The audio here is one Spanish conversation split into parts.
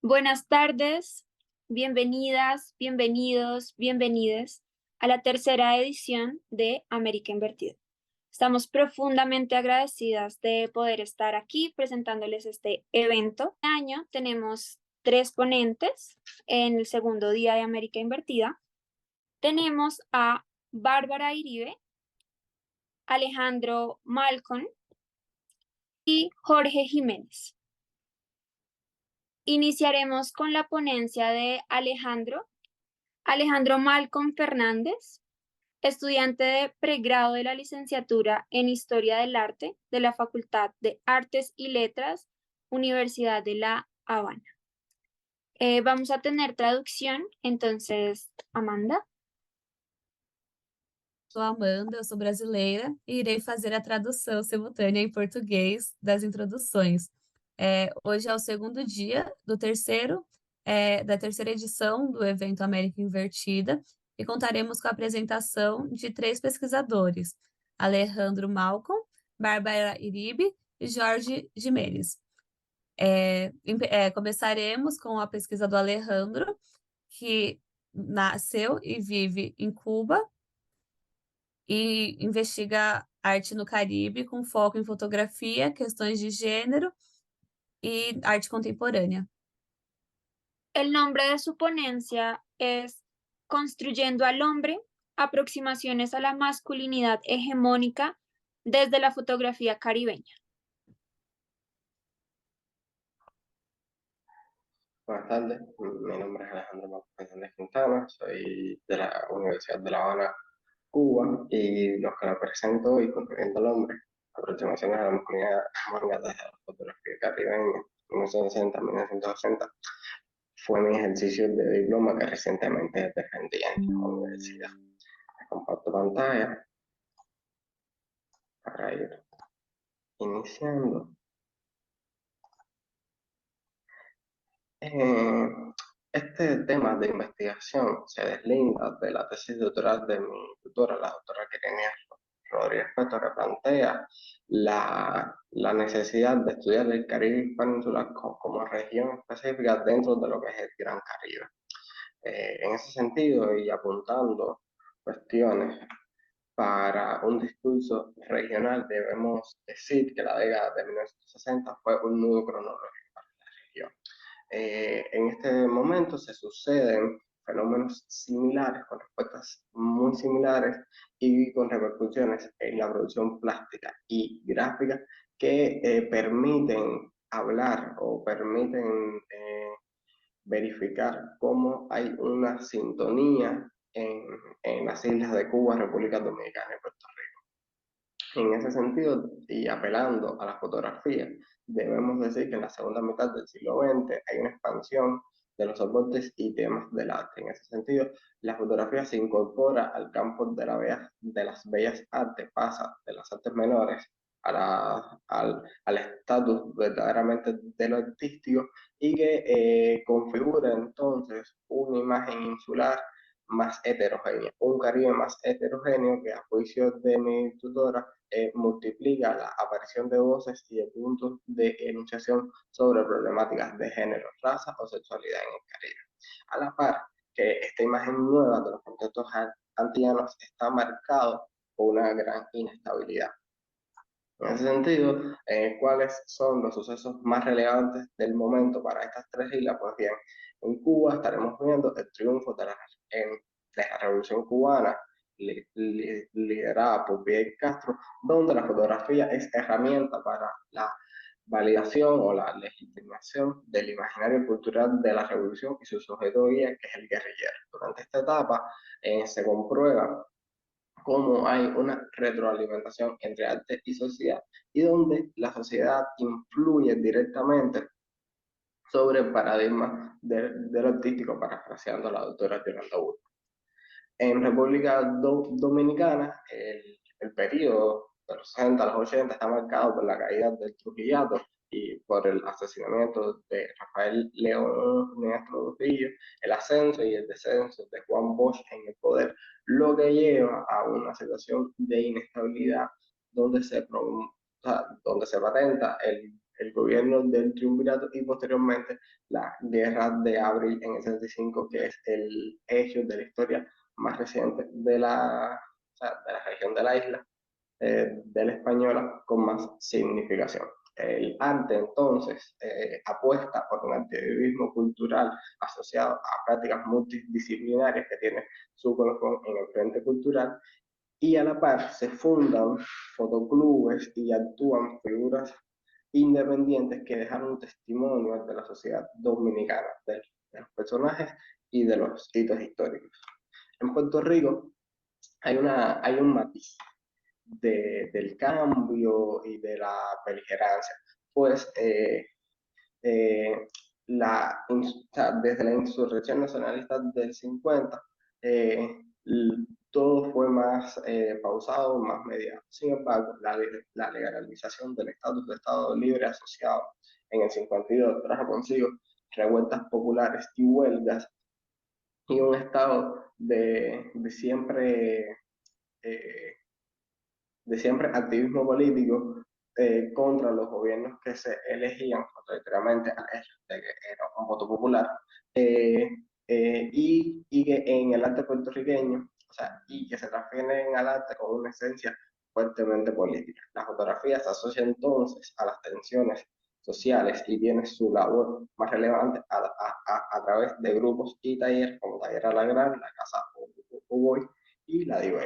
Buenas tardes, bienvenidas, bienvenidos, bienvenides a la tercera edición de América Invertida. Estamos profundamente agradecidas de poder estar aquí presentándoles este evento. Este año tenemos tres ponentes en el segundo día de América Invertida. Tenemos a Bárbara Iribe, Alejandro Malcolm y Jorge Jiménez. Iniciaremos con la ponencia de Alejandro Malcolm Fernández, estudiante de pregrado de la licenciatura en Historia del Arte de la Facultad de Artes y Letras, Universidad de La Habana. Vamos a tener traducción, entonces, Amanda. Sou Amanda, eu sou brasileira e irei fazer a tradução simultânea em português das introduções. Hoje é o segundo dia da terceira edição do evento América Invertida e contaremos com a apresentação de três pesquisadores, Alejandro Malcolm, Bárbara Iribe e Jorge Jimenez. Começaremos com a pesquisa do Alejandro, que nasceu e vive em Cuba, e investiga arte no Caribe com foco em fotografia, questões de gênero y arte contemporánea. El nombre de su ponencia es Construyendo al hombre, aproximaciones a la masculinidad hegemónica desde la fotografía caribeña. Buenas tardes, mi nombre es Alejandro Marcos Fernández Quintana, soy de la Universidad de La Habana, Cuba, y los que represento hoy, Construyendo el Hombre, aproximaciones a la masculinidad hegemónica desde la fotografía caribeña, 1960-1980, fue mi ejercicio de diploma que recientemente defendí en la universidad. Comparto pantalla para ir iniciando. Este tema de investigación se deslinda de la tesis doctoral de mi tutora, la doctora Kenia Rodríguez Peto, que plantea la necesidad de estudiar el Caribe peninsular como región específica dentro de lo que es el Gran Caribe. En ese sentido, y apuntando cuestiones para un discurso regional, debemos decir que la década de 1960 fue un nudo cronológico para la región. En este momento se suceden fenómenos similares, con respuestas muy similares y con repercusiones en la producción plástica y gráfica que permiten hablar o permiten verificar cómo hay una sintonía en las islas de Cuba, República Dominicana y Puerto Rico. En ese sentido, y apelando a la fotografía, debemos decir que en la segunda mitad del siglo XX hay una expansión de los soportes y temas del arte. En ese sentido, la fotografía se incorpora al campo de las bellas artes, pasa de las artes menores al estatus verdaderamente de lo artístico, y que configura entonces una imagen insular más heterogénea, un Caribe más heterogéneo que, a juicio de mi tutora, multiplica la aparición de voces y de puntos de enunciación sobre problemáticas de género, raza o sexualidad en el Caribe. A la par que esta imagen nueva de los contextos antillanos está marcado por una gran inestabilidad. En ese sentido, ¿cuáles son los sucesos más relevantes del momento para estas tres islas? Pues bien, en Cuba estaremos viendo el triunfo de la Revolución Cubana, liderada por Fidel Castro, donde la fotografía es herramienta para la validación o la legitimación del imaginario cultural de la revolución y su sujeto guía, que es el guerrillero. Durante esta etapa se comprueba cómo hay una retroalimentación entre arte y sociedad, y donde la sociedad influye directamente sobre el paradigma de lo artístico, parafraseando a la doctora Yolanda Wood. En República Dominicana, el periodo de los 60 a los 80 está marcado por la caída del Trujillato y por el asesinamiento de Rafael León Trujillo, el ascenso y el descenso de Juan Bosch en el poder, lo que lleva a una situación de inestabilidad donde se patenta el el gobierno del triunvirato y posteriormente la guerra de abril en el 65, que es el hecho de la historia más reciente de o sea, de la región de la isla, de la española, con más significación. El arte, entonces, apuesta por un activismo cultural asociado a prácticas multidisciplinarias que tiene su colofón en el frente cultural, y a la par se fundan fotoclubes y actúan figuras independientes que dejaron un testimonio de la sociedad dominicana, de los personajes y de los hitos históricos. En Puerto Rico hay un matiz del cambio y de la beligerancia, pues o sea, desde la insurrección nacionalista del 50, eh, todo fue más pausado, más mediado. Sin embargo, la legalización del estatus de Estado libre asociado en el 52 trajo consigo revueltas populares y huelgas y un estado eh, de siempre activismo político contra los gobiernos que se elegían contradictoriamente a este, que era un voto popular, eh, y que en el arte puertorriqueño, o sea, y que se transfieren al arte con una esencia fuertemente política. La fotografía se asocia entonces a las tensiones sociales y tiene su labor más relevante a través de grupos y talleres como Taller a la Gran, la Casa Uboy y la Diva.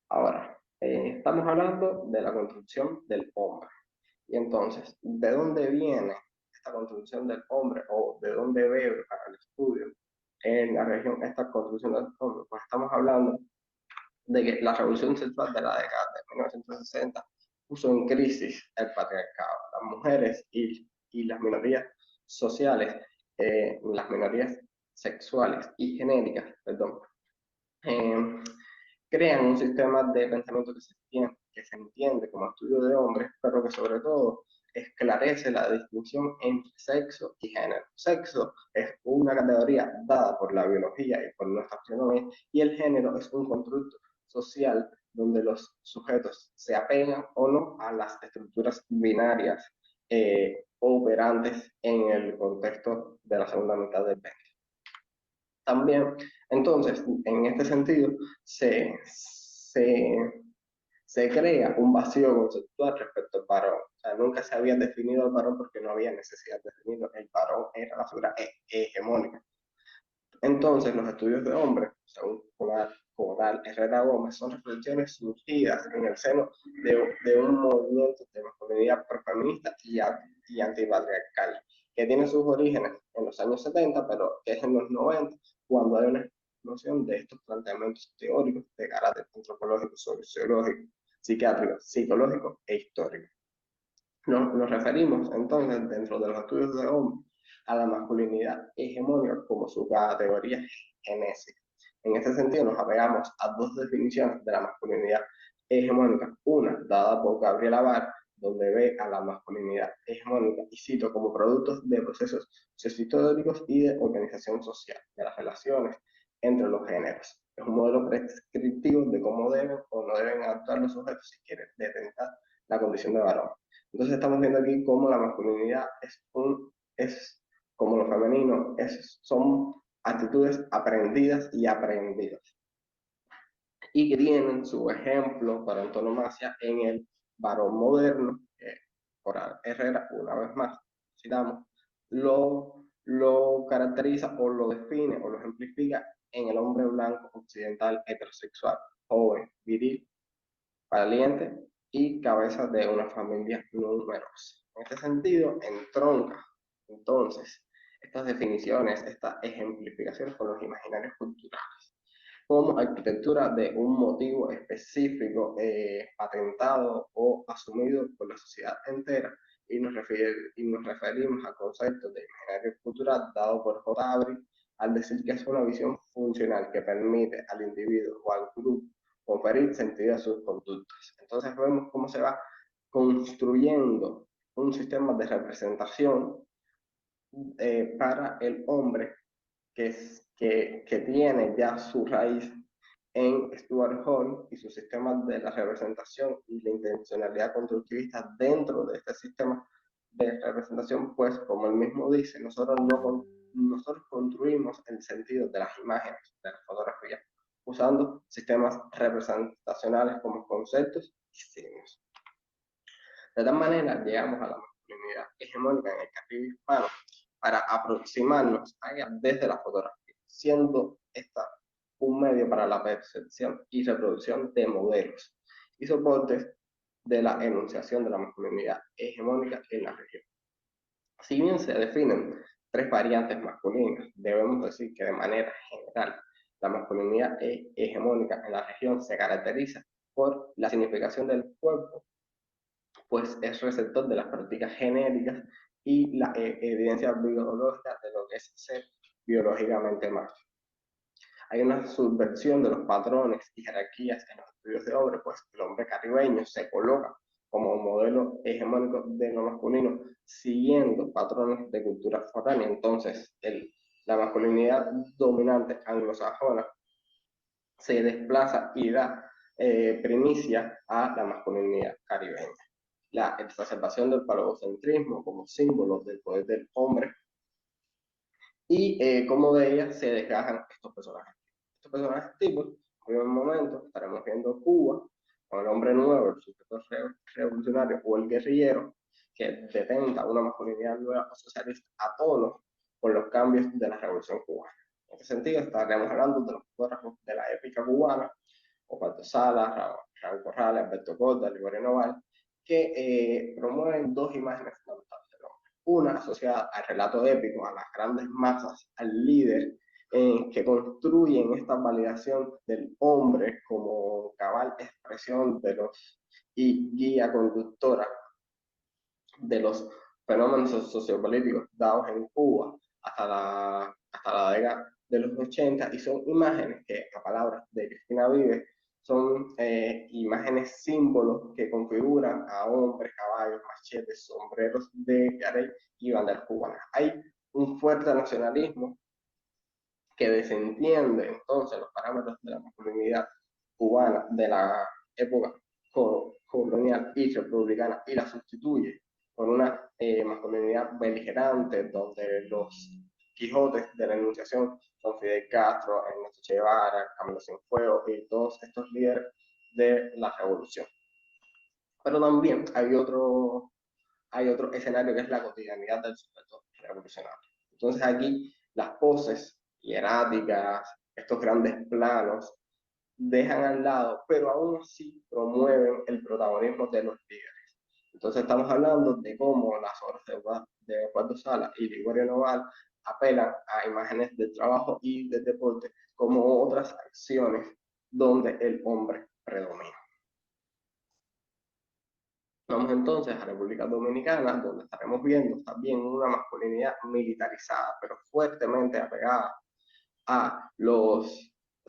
Ahora, estamos hablando de la construcción del hombre. Y entonces, ¿de dónde viene esta construcción del hombre o de dónde bebe para el estudio en la región esta construcción del hombre? Pues estamos hablando de que la revolución sexual de la década de 1960 puso en crisis el patriarcado. Las mujeres y las minorías sociales, las minorías sexuales y genéricas, perdón, eh, crean un sistema de pensamiento que se entiende como estudio de hombres, pero que sobre todo esclarece la distinción entre sexo y género. Sexo es una categoría dada por la biología y por nuestra fisiología, y el género es un constructo social donde los sujetos se apegan o no a las estructuras binarias operantes en el contexto de la segunda mitad del 20. También, entonces, en este sentido, se, se crea un vacío conceptual respecto al varón. O sea, nunca se había definido al varón porque no había necesidad de definirlo. El varón era la figura hegemónica. Entonces, los estudios de hombres, según Coral Herrera Gómez, son reflexiones surgidas en el seno de un movimiento de masculinidad profeminista y antipatriarcal, que tiene sus orígenes en los años 70, pero que es en los 90 cuando hay una explosión de estos planteamientos teóricos de carácter antropológico, sociológico, psiquiátrico, psicológico e histórico. Nos referimos entonces dentro de los estudios de hombre a la masculinidad hegemónica como su categoría genésica. En este sentido nos apegamos a dos definiciones de la masculinidad hegemónica, una dada por Gabriela Bar, donde ve a la masculinidad hegemónica, y cito, como productos de procesos sociohistóricos y de organización social, de las relaciones entre los géneros. Es un modelo prescriptivo de cómo deben o no deben actuar los sujetos si quieren detentar la condición de varón. Entonces estamos viendo aquí cómo la masculinidad es como lo femenino, son actitudes aprendidas y aprendidas. Y que tienen su ejemplo para antonomasia en el varón moderno, que por Herrera, una vez más, citamos, lo caracteriza o lo define o lo ejemplifica en el hombre blanco occidental heterosexual, joven, viril, valiente y cabeza de una familia numerosa. En este sentido, entronca entonces estas definiciones, estas ejemplificaciones con los imaginarios culturales, como arquitectura de un motivo específico patentado o asumido por la sociedad entera, y nos referimos al concepto de imaginario cultural dado por J. Abril al decir que es una visión funcional que permite al individuo o al grupo conferir sentido a sus conductas. Entonces vemos cómo se va construyendo un sistema de representación para el hombre que tiene ya su raíz en Stuart Hall y su sistema de la representación y la intencionalidad constructivista dentro de este sistema de representación, pues como él mismo dice, nosotros construimos el sentido de las imágenes de la fotografía usando sistemas representacionales como conceptos y signos. De tal manera, llegamos a la masculinidad hegemónica en el Caribe hispano para aproximarnos a ella desde la fotografía, siendo esta un medio para la percepción y reproducción de modelos y soportes de la enunciación de la masculinidad hegemónica en la región. Si bien se definen tres variantes masculinas, debemos decir que de manera general la masculinidad hegemónica en la región se caracteriza por la significación del cuerpo, pues es receptor de las prácticas genéricas y la evidencia biológica de lo que es ser biológicamente macho. Hay una subversión de los patrones y jerarquías en los estudios de hombre, pues el hombre caribeño se coloca como modelo hegemónico de lo masculino, siguiendo patrones de cultura foránea. Entonces, la masculinidad dominante anglosajona se desplaza y da primicia a la masculinidad caribeña. La exacerbación del falocentrismo como símbolo del poder del hombre y cómo de ella se desgajan estos personajes. Estos personajes tipos, en un momento estaremos viendo Cuba con el hombre nuevo, el sujeto revolucionario o el guerrillero que detenta una masculinidad nueva o socialista a tono con los cambios de la revolución cubana. En este sentido estaremos hablando de los fotógrafos de la épica cubana, Osvaldo Sala, Raúl Corrales, Alberto Corda, Liborio Noval, que promueven dos imágenes fundamentales del hombre. Una asociada al relato épico, a las grandes masas, al líder, que construyen esta validación del hombre como cabal expresión de los y guía conductora de los fenómenos sociopolíticos dados en Cuba hasta la década de los 80, y son imágenes que, a palabras de Cristina Vives, son imágenes símbolos que configuran a hombres, caballos, machetes, sombreros de carey y banderas cubanas. Hay un fuerte nacionalismo que desentiende entonces los parámetros de la masculinidad cubana de la época colonial y republicana y la sustituye por una masculinidad beligerante donde los Quijotes de la Enunciación son Fidel Castro, Ernesto Che Guevara, Camilo Cienfuegos y todos estos líderes de la revolución. Pero también hay otro escenario que es la cotidianidad del sujeto revolucionario. Entonces aquí las poses hieráticas, estos grandes planos, dejan al lado, pero aún así promueven el protagonismo de los líderes. Entonces estamos hablando de cómo las obras de Osvaldo Sala y Liborio Noval apelan a imágenes del trabajo y del deporte como otras acciones donde el hombre predomina. Vamos entonces a República Dominicana, donde estaremos viendo también una masculinidad militarizada, pero fuertemente apegada a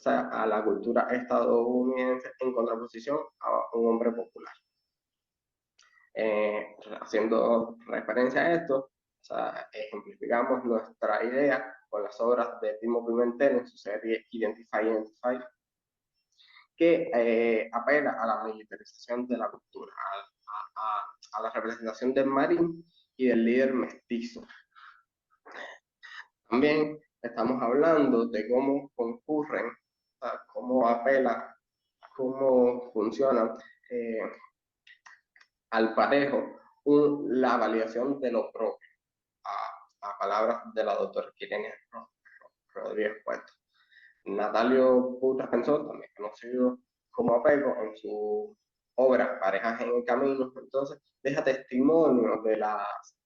a la cultura estadounidense en contraposición a un hombre popular. Haciendo referencia a esto, ejemplificamos nuestra idea con las obras de Timo Pimentel en su serie Identify, que apela a la militarización de la cultura, a la representación del marín y del líder mestizo. También estamos hablando de cómo concurren, cómo apela, cómo funciona al parejo la validación de lo propio, a palabras de la doctora Kirenia Rodríguez Puerto. Natalio Putas Pensó, también conocido como Apego, en su obra Parejas en el Camino, entonces deja testimonio de las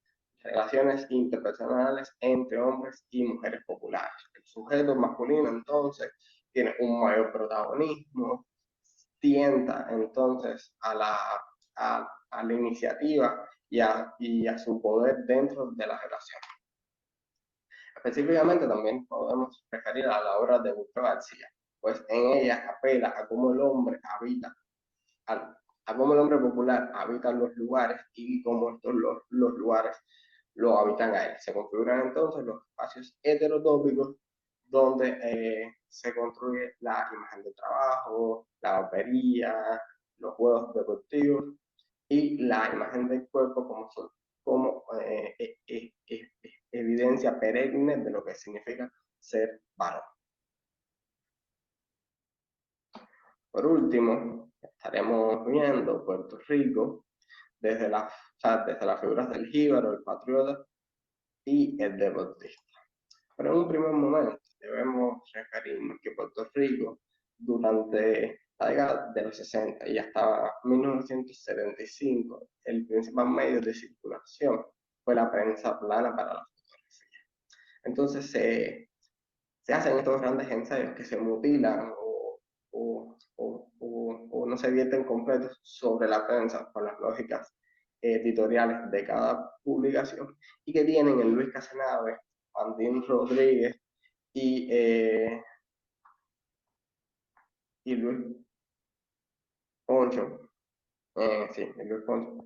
relaciones interpersonales entre hombres y mujeres populares. El sujeto masculino entonces tiene un mayor protagonismo, tienta entonces a la iniciativa y a su poder dentro de la relación. Específicamente también podemos referir a la obra de Gustavo García, pues en ella apela a cómo el hombre habita, a cómo el hombre popular habita los lugares y cómo estos los lugares lo habitan a él. Se configuran entonces los espacios heterotópicos donde se construye la imagen del trabajo, la barbería, los juegos deportivos y la imagen del cuerpo como evidencia perenne de lo que significa ser varón. Por último, estaremos viendo Puerto Rico desde las figuras del jíbaro, el patriota y el deportista. Pero en un primer momento debemos referirnos que Puerto Rico durante la década de los 60 y hasta 1975 el principal medio de circulación fue la prensa plana para la fotografía. Entonces se hacen estos grandes ensayos que se mutilan o no se vierten completos sobre la prensa con las lógicas editoriales de cada publicación y que tienen en Luis Casanave, Andín Rodríguez y Luis Poncho, Luis Poncho,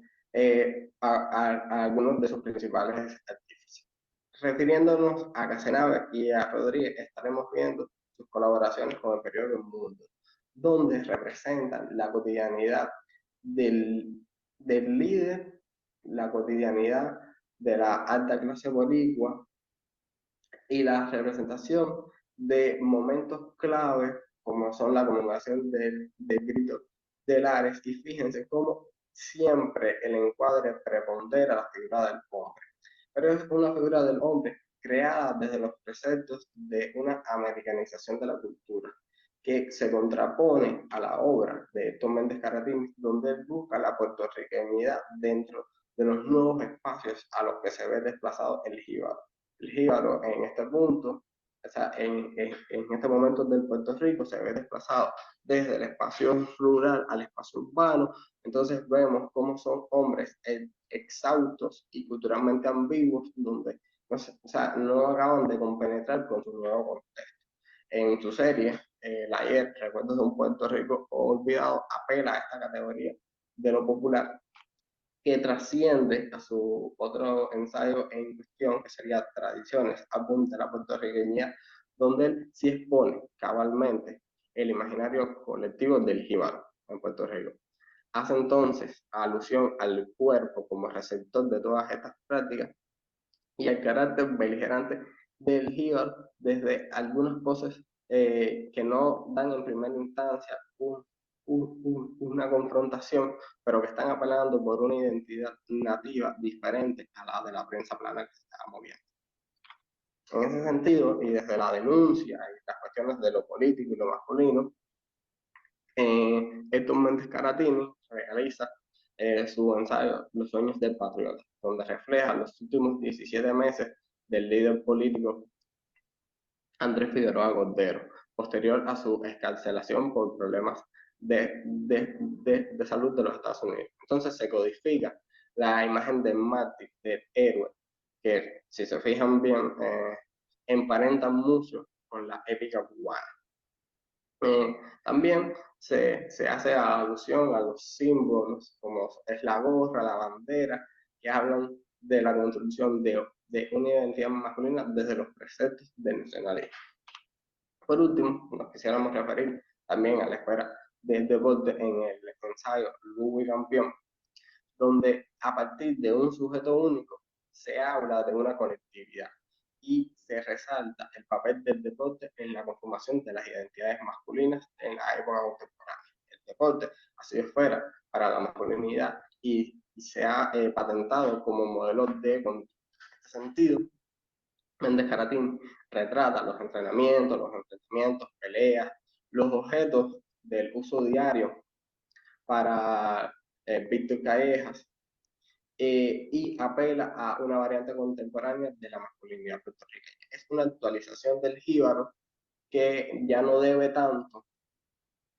a algunos de sus principales artífices. Refiriéndonos a Casanave y a Rodríguez, estaremos viendo sus colaboraciones con el periódico El Mundo, donde representan la cotidianidad del líder, la cotidianidad de la alta clase boricua y la representación de momentos clave como son la conmemoración del grito de Lares, y fíjense cómo siempre el encuadre prepondera la figura del hombre, pero es una figura del hombre creada desde los preceptos de una americanización de la cultura, que se contrapone a la obra de Héctor Méndez Caratini, donde él busca la puertorriqueñidad dentro de los nuevos espacios a los que se ve desplazado el jíbaro. El jíbaro en este punto, o sea, en este momento del Puerto Rico, se ve desplazado desde el espacio rural al espacio urbano. Entonces vemos cómo son hombres exhaustos y culturalmente ambiguos, donde no acaban de compenetrar con su nuevo contexto. En su serie, La Ayer, Recuerdos de un Puerto Rico Olvidado, apela a esta categoría de lo popular, que trasciende a su otro ensayo en cuestión, que sería Tradiciones, álbum de la puertorriqueña, donde él sí expone cabalmente el imaginario colectivo del jíbaro en Puerto Rico. Hace entonces alusión al cuerpo como receptor de todas estas prácticas y al carácter beligerante del jíbaro desde algunas poses que no dan en primera instancia una confrontación, pero que están apelando por una identidad nativa diferente a la de la prensa plana que se está moviendo. En ese sentido, y desde la denuncia y las cuestiones de lo político y lo masculino, Héctor Méndez Caratini realiza su ensayo Los sueños del patriota, donde refleja los últimos 17 meses del líder político Andrés Figueroa Cordero, posterior a su excarcelación por problemas de salud de los Estados Unidos. Entonces se codifica la imagen del mártir, del héroe, que si se fijan bien, emparentan mucho con la épica cubana. También se hace alusión a los símbolos, como es la gorra, la bandera, que hablan de la construcción de una identidad masculina desde los preceptos del nacionalismo. Por último, nos quisiéramos referir también a la esfera del deporte en el ensayo Lugo y Campeón, donde a partir de un sujeto único se habla de una colectividad y se resalta el papel del deporte en la conformación de las identidades masculinas en la época contemporánea. El deporte ha sido esfera para la masculinidad y se ha patentado como modelo de conducta. En este sentido, Méndez Caratini retrata los entrenamientos, peleas, los objetos del uso diario para Víctor Callejas, y apela a una variante contemporánea de la masculinidad puertorriqueña. Es una actualización del jíbaro que ya no debe tanto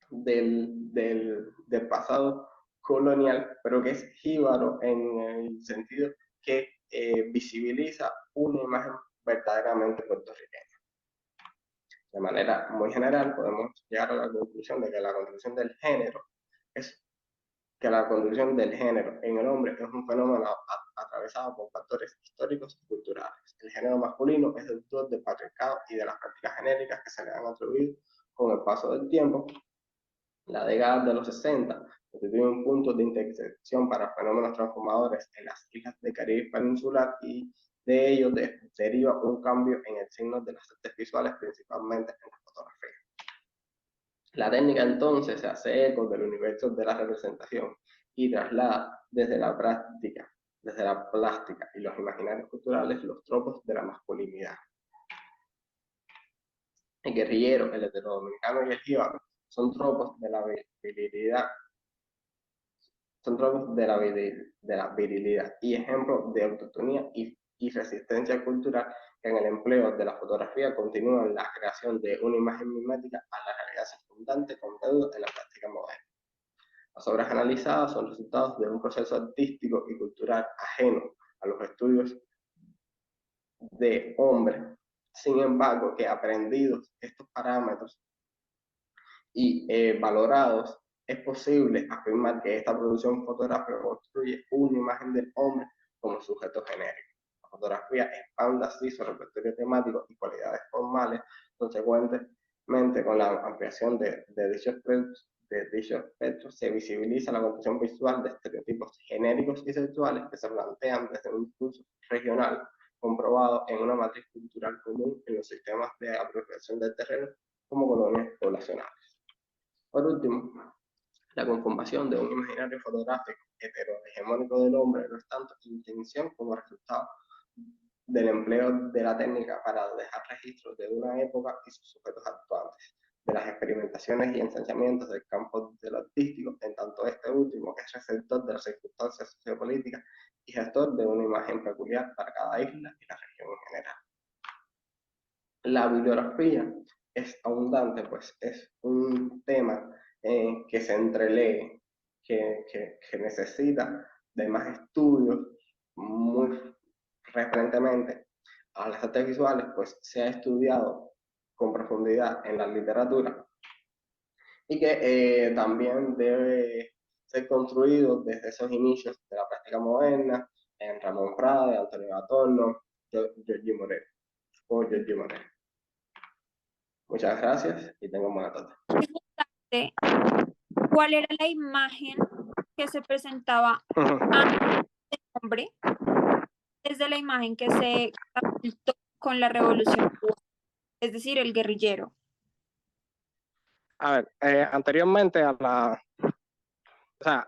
del pasado colonial, pero que es jíbaro en el sentido que visibiliza una imagen verdaderamente puertorriqueña. De manera muy general, podemos llegar a la conclusión de que la construcción del género en el hombre es un fenómeno atravesada por factores históricos y culturales. El género masculino es deudor del patriarcado y de las prácticas genéricas que se le han atribuido con el paso del tiempo. La década de los 60 constituye un punto de intersección para fenómenos transformadores en las islas del Caribe peninsular y de ello deriva un cambio en el signo de las artes visuales, principalmente en la fotografía. La técnica entonces se hace eco del universo de la representación y traslada desde la práctica, desde la plástica y los imaginarios culturales los tropos de la masculinidad. El guerrillero, el heterodominicano y el jíbaro son tropos de la virilidad, y ejemplos de autonomía y resistencia cultural que en el empleo de la fotografía continúan la creación de una imagen mimética a la realidad circundante con dedo en la práctica moderna. Las obras analizadas son resultados de un proceso artístico y cultural ajeno a los estudios de hombre. Sin embargo, que aprendidos estos parámetros y valorados, es posible afirmar que esta producción fotográfica construye una imagen del hombre como sujeto genérico. La fotografía expande así su repertorio temático y cualidades formales, consecuentemente con la ampliación de dicho espectro se visibiliza la construcción visual de estereotipos genéricos y sexuales que se plantean desde un impulso regional comprobado en una matriz cultural común en los sistemas de apropiación del terreno como colonias poblacionales. Por último, la conformación de un imaginario fotográfico heterohegemónico del hombre no es tanto intención como resultado del empleo de la técnica para dejar registros de una época y sus sujetos actuantes, de las experimentaciones y ensañamientos del campo de lo artístico, en tanto este último es receptor de las circunstancias sociopolíticas y gestor de una imagen peculiar para cada isla y la región en general. La bibliografía es abundante, pues es un tema que se entrelee, que necesita de más estudios. Muy referentemente a las artes visuales, pues se ha estudiado con profundidad en la literatura y que también debe ser construido desde esos inicios de la práctica moderna en Ramón Frade, Antonio Gatorno, Giorgi Moreno. Muchas gracias y tengan buena tarde. ¿Cuál era la imagen que se presentaba antes del hombre desde la imagen que se catapultó con la revolución cubana, es decir, el guerrillero? A ver, anteriormente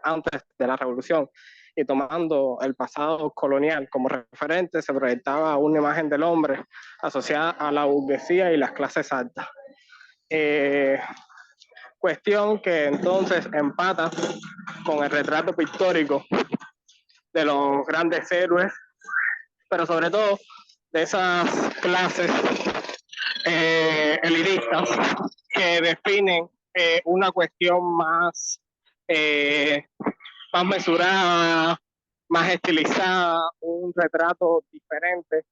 antes de la revolución y tomando el pasado colonial como referente, se proyectaba una imagen del hombre asociada a la burguesía y las clases altas. Cuestión que entonces empata con el retrato pictórico de los grandes héroes, pero sobre todo de esas clases elitistas que definen una cuestión más mesurada, más estilizada, un retrato diferente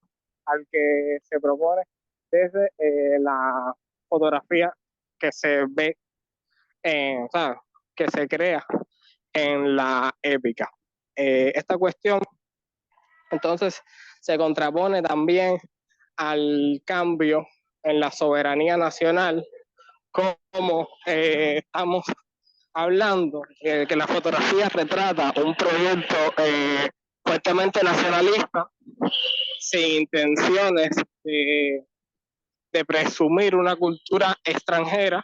al que se propone desde la fotografía que se ve, que se crea en la épica. Esta cuestión entonces se contrapone también al cambio en la soberanía nacional, como estamos hablando, que la fotografía retrata un proyecto fuertemente nacionalista, sin intenciones de presumir una cultura extranjera,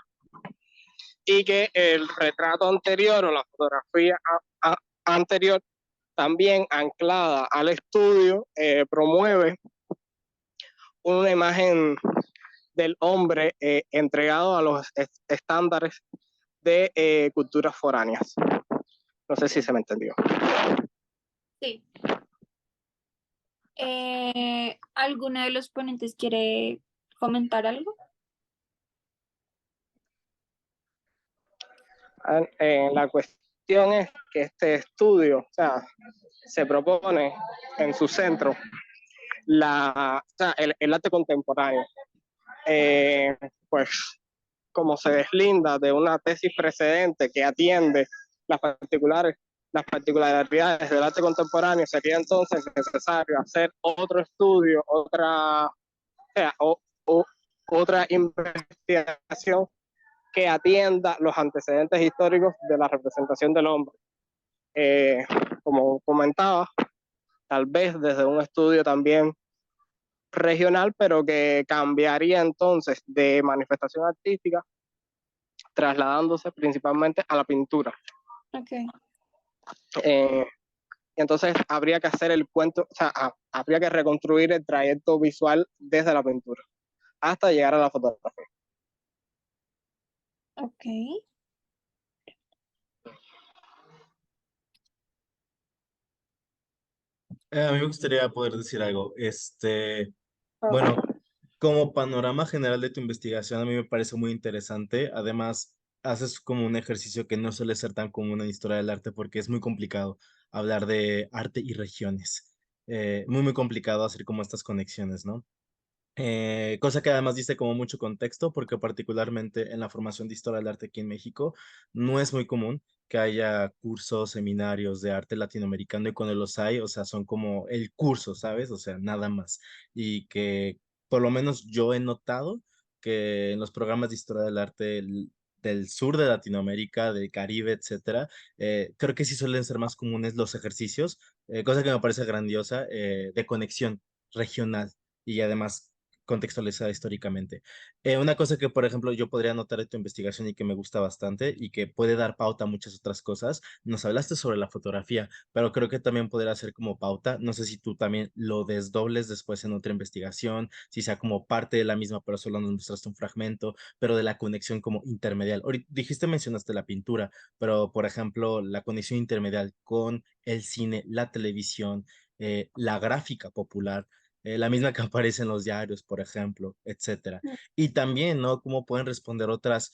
y que el retrato anterior o la fotografía anterior, también anclada al estudio, promueve una imagen del hombre entregado a los estándares de culturas foráneas. No sé si se me entendió. Sí. ¿Alguno de los ponentes quiere comentar algo? La cuestión es que este estudio, se propone en su centro el arte contemporáneo, pues como se deslinda de una tesis precedente que atiende las particulares las particularidades del arte contemporáneo, sería entonces necesario hacer otro estudio, otra investigación que atienda los antecedentes históricos de la representación del hombre. Como comentaba, tal vez desde un estudio también regional, pero que cambiaría entonces de manifestación artística, trasladándose principalmente a la pintura. Okay. Entonces habría que hacer el cuento, o sea, habría que reconstruir el trayecto visual desde la pintura hasta llegar a la fotografía. Okay. A mí me gustaría poder decir algo. Bueno, como panorama general de tu investigación, a mí me parece muy interesante. Además, haces como un ejercicio que no suele ser tan común en historia del arte porque es muy complicado hablar de arte y regiones. Muy complicado hacer como estas conexiones, ¿no? Cosa que además dice como mucho contexto, porque particularmente en la formación de historia del arte aquí en México no es muy común que haya cursos, seminarios de arte latinoamericano y cuando los hay, o sea, son como el curso, ¿sabes? O sea, nada más. Y que por lo menos yo he notado que en los programas de historia del arte del sur de Latinoamérica, del Caribe, etcétera, creo que sí suelen ser más comunes los ejercicios, cosa que me parece grandiosa, de conexión regional y además contextualizada históricamente. Una cosa que, por ejemplo, yo podría notar de tu investigación y que me gusta bastante y que puede dar pauta a muchas otras cosas, nos hablaste sobre la fotografía, pero creo que también podría ser como pauta. No sé si tú también lo desdobles después en otra investigación, si sea como parte de la misma, pero solo nos mostraste un fragmento, pero de la conexión como intermedial. Ahorita dijiste, mencionaste la pintura, pero por ejemplo, la conexión intermedial con el cine, la televisión, la gráfica popular, la misma que aparece en los diarios, por ejemplo, etcétera. Y también, ¿no? Cómo pueden responder otras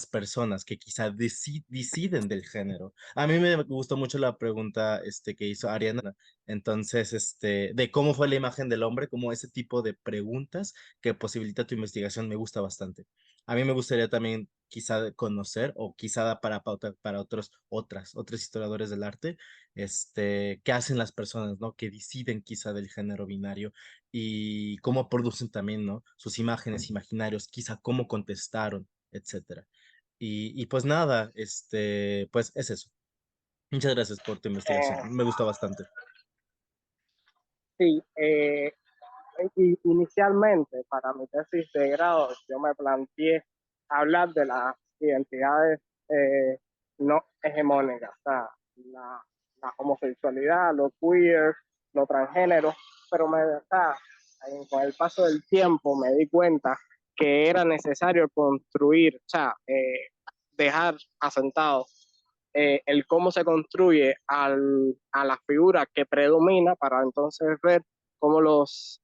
personas que quizá deciden del género. A mí me gustó mucho la pregunta que hizo Ariana, entonces, de cómo fue la imagen del hombre, como ese tipo de preguntas que posibilita tu investigación me gusta bastante. A mí me gustaría también quizá conocer o quizá da para pauta para otros historiadores del arte, qué hacen las personas, ¿no? Que deciden quizá del género binario y cómo producen también, ¿no? Sus imágenes, imaginarios, quizá cómo contestaron, etcétera. Y pues nada, pues es eso. Muchas gracias por tu investigación. Eh, Me gustó bastante. sí, inicialmente para mi tesis de grado yo me planteé hablar de las identidades no hegemónicas, o sea, la, la homosexualidad, lo queer, lo transgénero, pero con el paso del tiempo me di cuenta que era necesario construir, o sea, dejar asentado el cómo se construye a la figura que predomina para entonces ver cómo los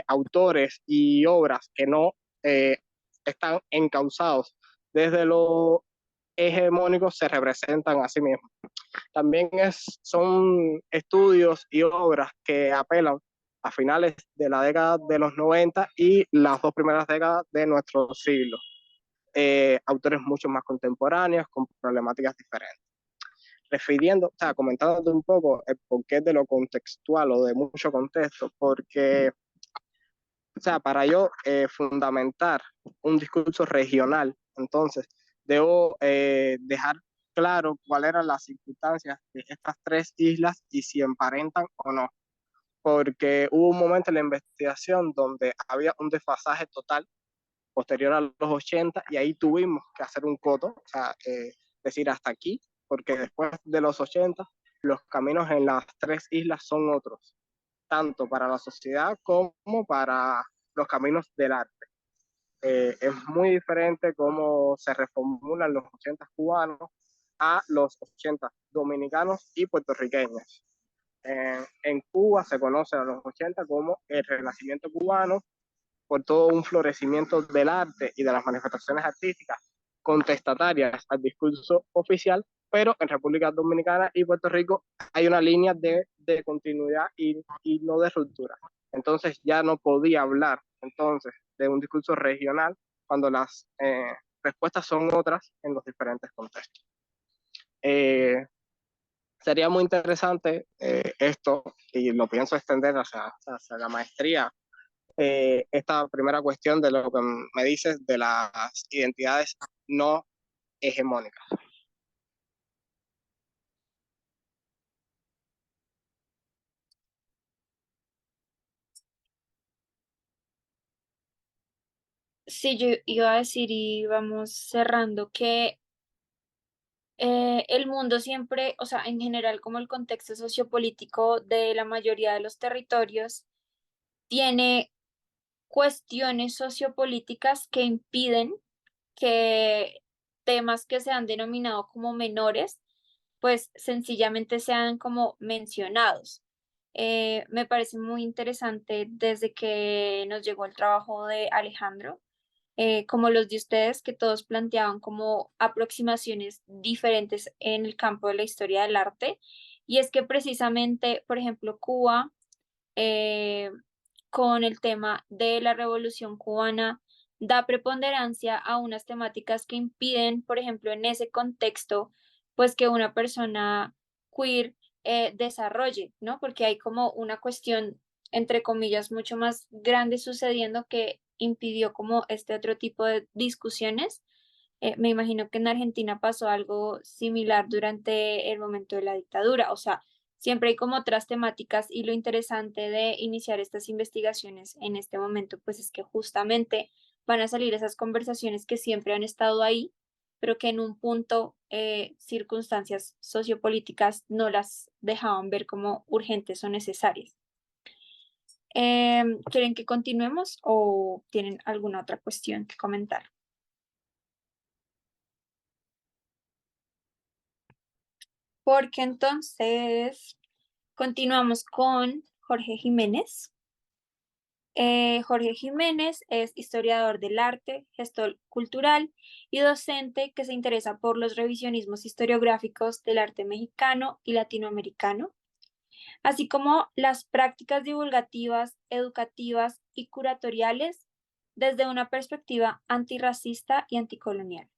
autores y obras que no eh, están encausados desde lo hegemónico se representan a sí mismos. También son estudios y obras que apelan a finales de la década de los 90 y las dos primeras décadas de nuestro siglo. Autores mucho más contemporáneos con problemáticas diferentes. O sea, comentándote un poco el porqué de lo contextual o de mucho contexto, porque, o sea, para yo fundamentar un discurso regional, entonces, debo dejar claro cuáles eran las circunstancias de estas tres islas y si emparentan o no, porque hubo un momento en la investigación donde había un desfasaje total posterior a los 80 y ahí tuvimos que hacer un coto, o sea, decir hasta aquí, porque después de los 80 los caminos en las tres islas son otros, tanto para la sociedad como para los caminos del arte. Es muy diferente cómo se reformulan los 80 cubanos a los 80 dominicanos y puertorriqueños. En Cuba se conoce a los 80 como el Renacimiento cubano, por todo un florecimiento del arte y de las manifestaciones artísticas contestatarias al discurso oficial, pero en República Dominicana y Puerto Rico hay una línea de continuidad y no de ruptura. Entonces ya no podía hablar entonces de un discurso regional cuando las respuestas son otras en los diferentes contextos. Eh, Sería muy interesante esto, y lo pienso extender hacia la maestría, esta primera cuestión de lo que me dices de las identidades no hegemónicas. Sí, yo iba a decir y vamos cerrando que el mundo siempre, o sea, en general como el contexto sociopolítico de la mayoría de los territorios, tiene cuestiones sociopolíticas que impiden que temas que se han denominado como menores, pues sencillamente sean como mencionados. Me parece muy interesante desde que nos llegó el trabajo de Alejandro, como los de ustedes, que todos planteaban como aproximaciones diferentes en el campo de la historia del arte. Y es que precisamente, por ejemplo, Cuba, eh, con el tema de la Revolución cubana, da preponderancia a unas temáticas que impiden, por ejemplo, en ese contexto, pues que una persona queer desarrolle, ¿no? Porque hay como una cuestión, entre comillas, mucho más grande sucediendo que impidió como este otro tipo de discusiones. Me imagino que en Argentina pasó algo similar durante el momento de la dictadura, o sea, siempre hay como otras temáticas y lo interesante de iniciar estas investigaciones en este momento, pues es que justamente van a salir esas conversaciones que siempre han estado ahí, pero que en un punto circunstancias sociopolíticas no las dejaban ver como urgentes o necesarias. ¿Quieren que continuemos o tienen alguna otra cuestión que comentar? Porque entonces continuamos con Jorge Jiménez. Jorge Jiménez es historiador del arte, gestor cultural y docente que se interesa por los revisionismos historiográficos del arte mexicano y latinoamericano, así como las prácticas divulgativas, educativas y curatoriales desde una perspectiva antirracista y anticolonial.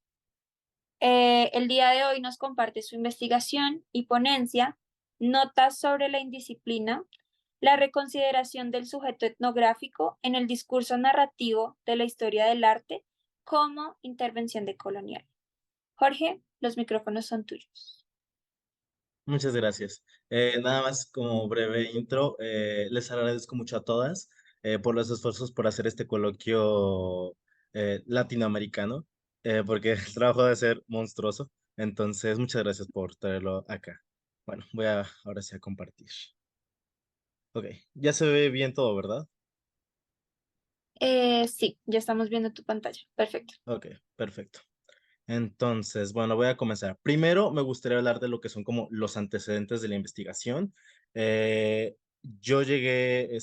El día de hoy nos comparte su investigación y ponencia, notas sobre la indisciplina, la reconsideración del sujeto etnográfico en el discurso narrativo de la historia del arte como intervención decolonial. Jorge, los micrófonos son tuyos. Muchas gracias. Nada más como breve intro, les agradezco mucho a todas por los esfuerzos por hacer este coloquio latinoamericano, porque el trabajo debe ser monstruoso. Entonces, muchas gracias por traerlo acá. Bueno, voy a ahora sí a compartir. Ok, ya se ve bien todo, ¿verdad? Sí, ya estamos viendo tu pantalla. Perfecto. Ok, perfecto. Entonces, bueno, voy a comenzar. Primero, me gustaría hablar de lo que son como los antecedentes de la investigación. Yo llegué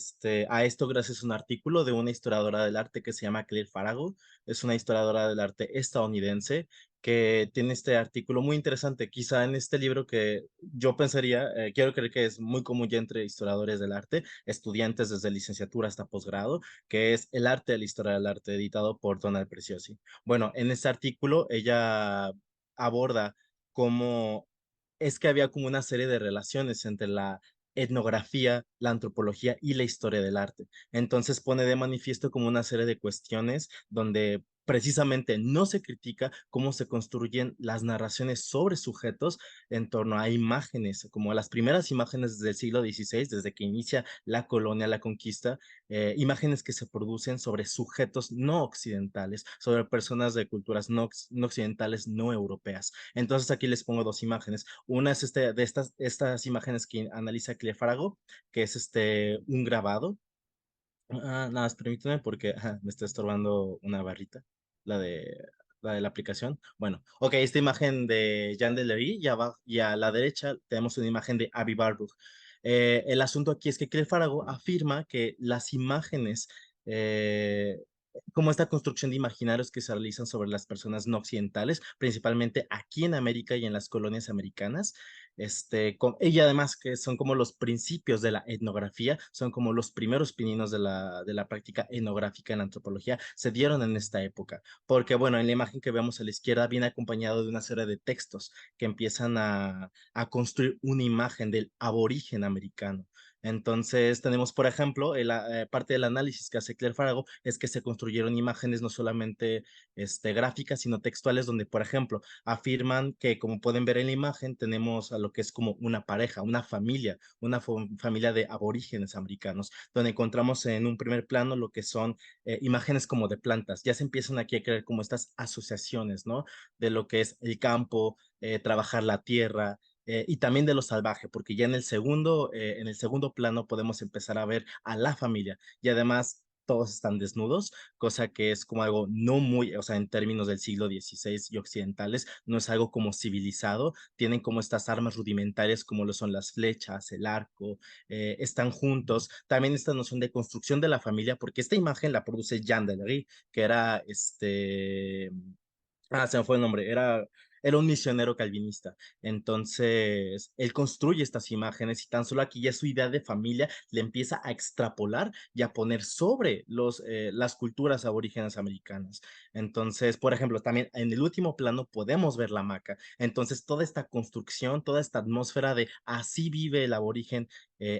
a esto gracias a un artículo de una historiadora del arte que se llama Claire Farago. Es una historiadora del arte estadounidense que tiene este artículo muy interesante. Quizá en este libro que yo pensaría, quiero creer que es muy común ya entre historiadores del arte, estudiantes desde licenciatura hasta posgrado, que es El arte de la historia del arte, editado por Donald Preciosi. Bueno, en este artículo ella aborda cómo es que había como una serie de relaciones entre la etnografía, la antropología y la historia del arte. Entonces pone de manifiesto como una serie de cuestiones donde precisamente no se critica cómo se construyen las narraciones sobre sujetos en torno a imágenes, como las primeras imágenes del siglo XVI, desde que inicia la colonia, la conquista, imágenes que se producen sobre sujetos no occidentales, sobre personas de culturas no occidentales, no europeas. Entonces aquí les pongo dos imágenes. Una es de estas imágenes que analiza Clefarago, que es un grabado. Nada más permíteme porque me está estorbando una barrita, la de la aplicación. Bueno, ok, esta imagen de Jean Delery y a la derecha tenemos una imagen de Avi Barbuch. El asunto aquí es que Clefarago afirma que las imágenes, eh, como esta construcción de imaginarios que se realizan sobre las personas no occidentales, principalmente aquí en América y en las colonias americanas, y además que son como los principios de la etnografía, son como los primeros pininos de la práctica etnográfica en antropología, se dieron en esta época, porque bueno, en la imagen que vemos a la izquierda viene acompañado de una serie de textos que empiezan a construir una imagen del aborigen americano. Entonces tenemos, por ejemplo, parte del análisis que hace Claire Farago es que se construyeron imágenes no solamente gráficas, sino textuales, donde, por ejemplo, afirman que, como pueden ver en la imagen, tenemos a lo que es como una pareja, una familia, familia de aborígenes americanos, donde encontramos en un primer plano lo que son imágenes como de plantas. Ya se empiezan aquí a crear como estas asociaciones, ¿no? De lo que es el campo, trabajar la tierra, y también de lo salvaje, porque ya en el segundo plano podemos empezar a ver a la familia y además todos están desnudos, cosa que es como algo no muy, o sea, en términos del siglo XVI y occidentales, no es algo como civilizado, tienen como estas armas rudimentarias como lo son las flechas, el arco, están juntos, también esta noción de construcción de la familia, porque esta imagen la produce Jean Delery, que era se me fue el nombre, era un misionero calvinista. Entonces, él construye estas imágenes y tan solo aquí ya su idea de familia le empieza a extrapolar y a poner sobre las culturas aborígenes americanas. Entonces, por ejemplo, también en el último plano podemos ver la hamaca. Entonces, toda esta construcción, toda esta atmósfera de así vive el aborigen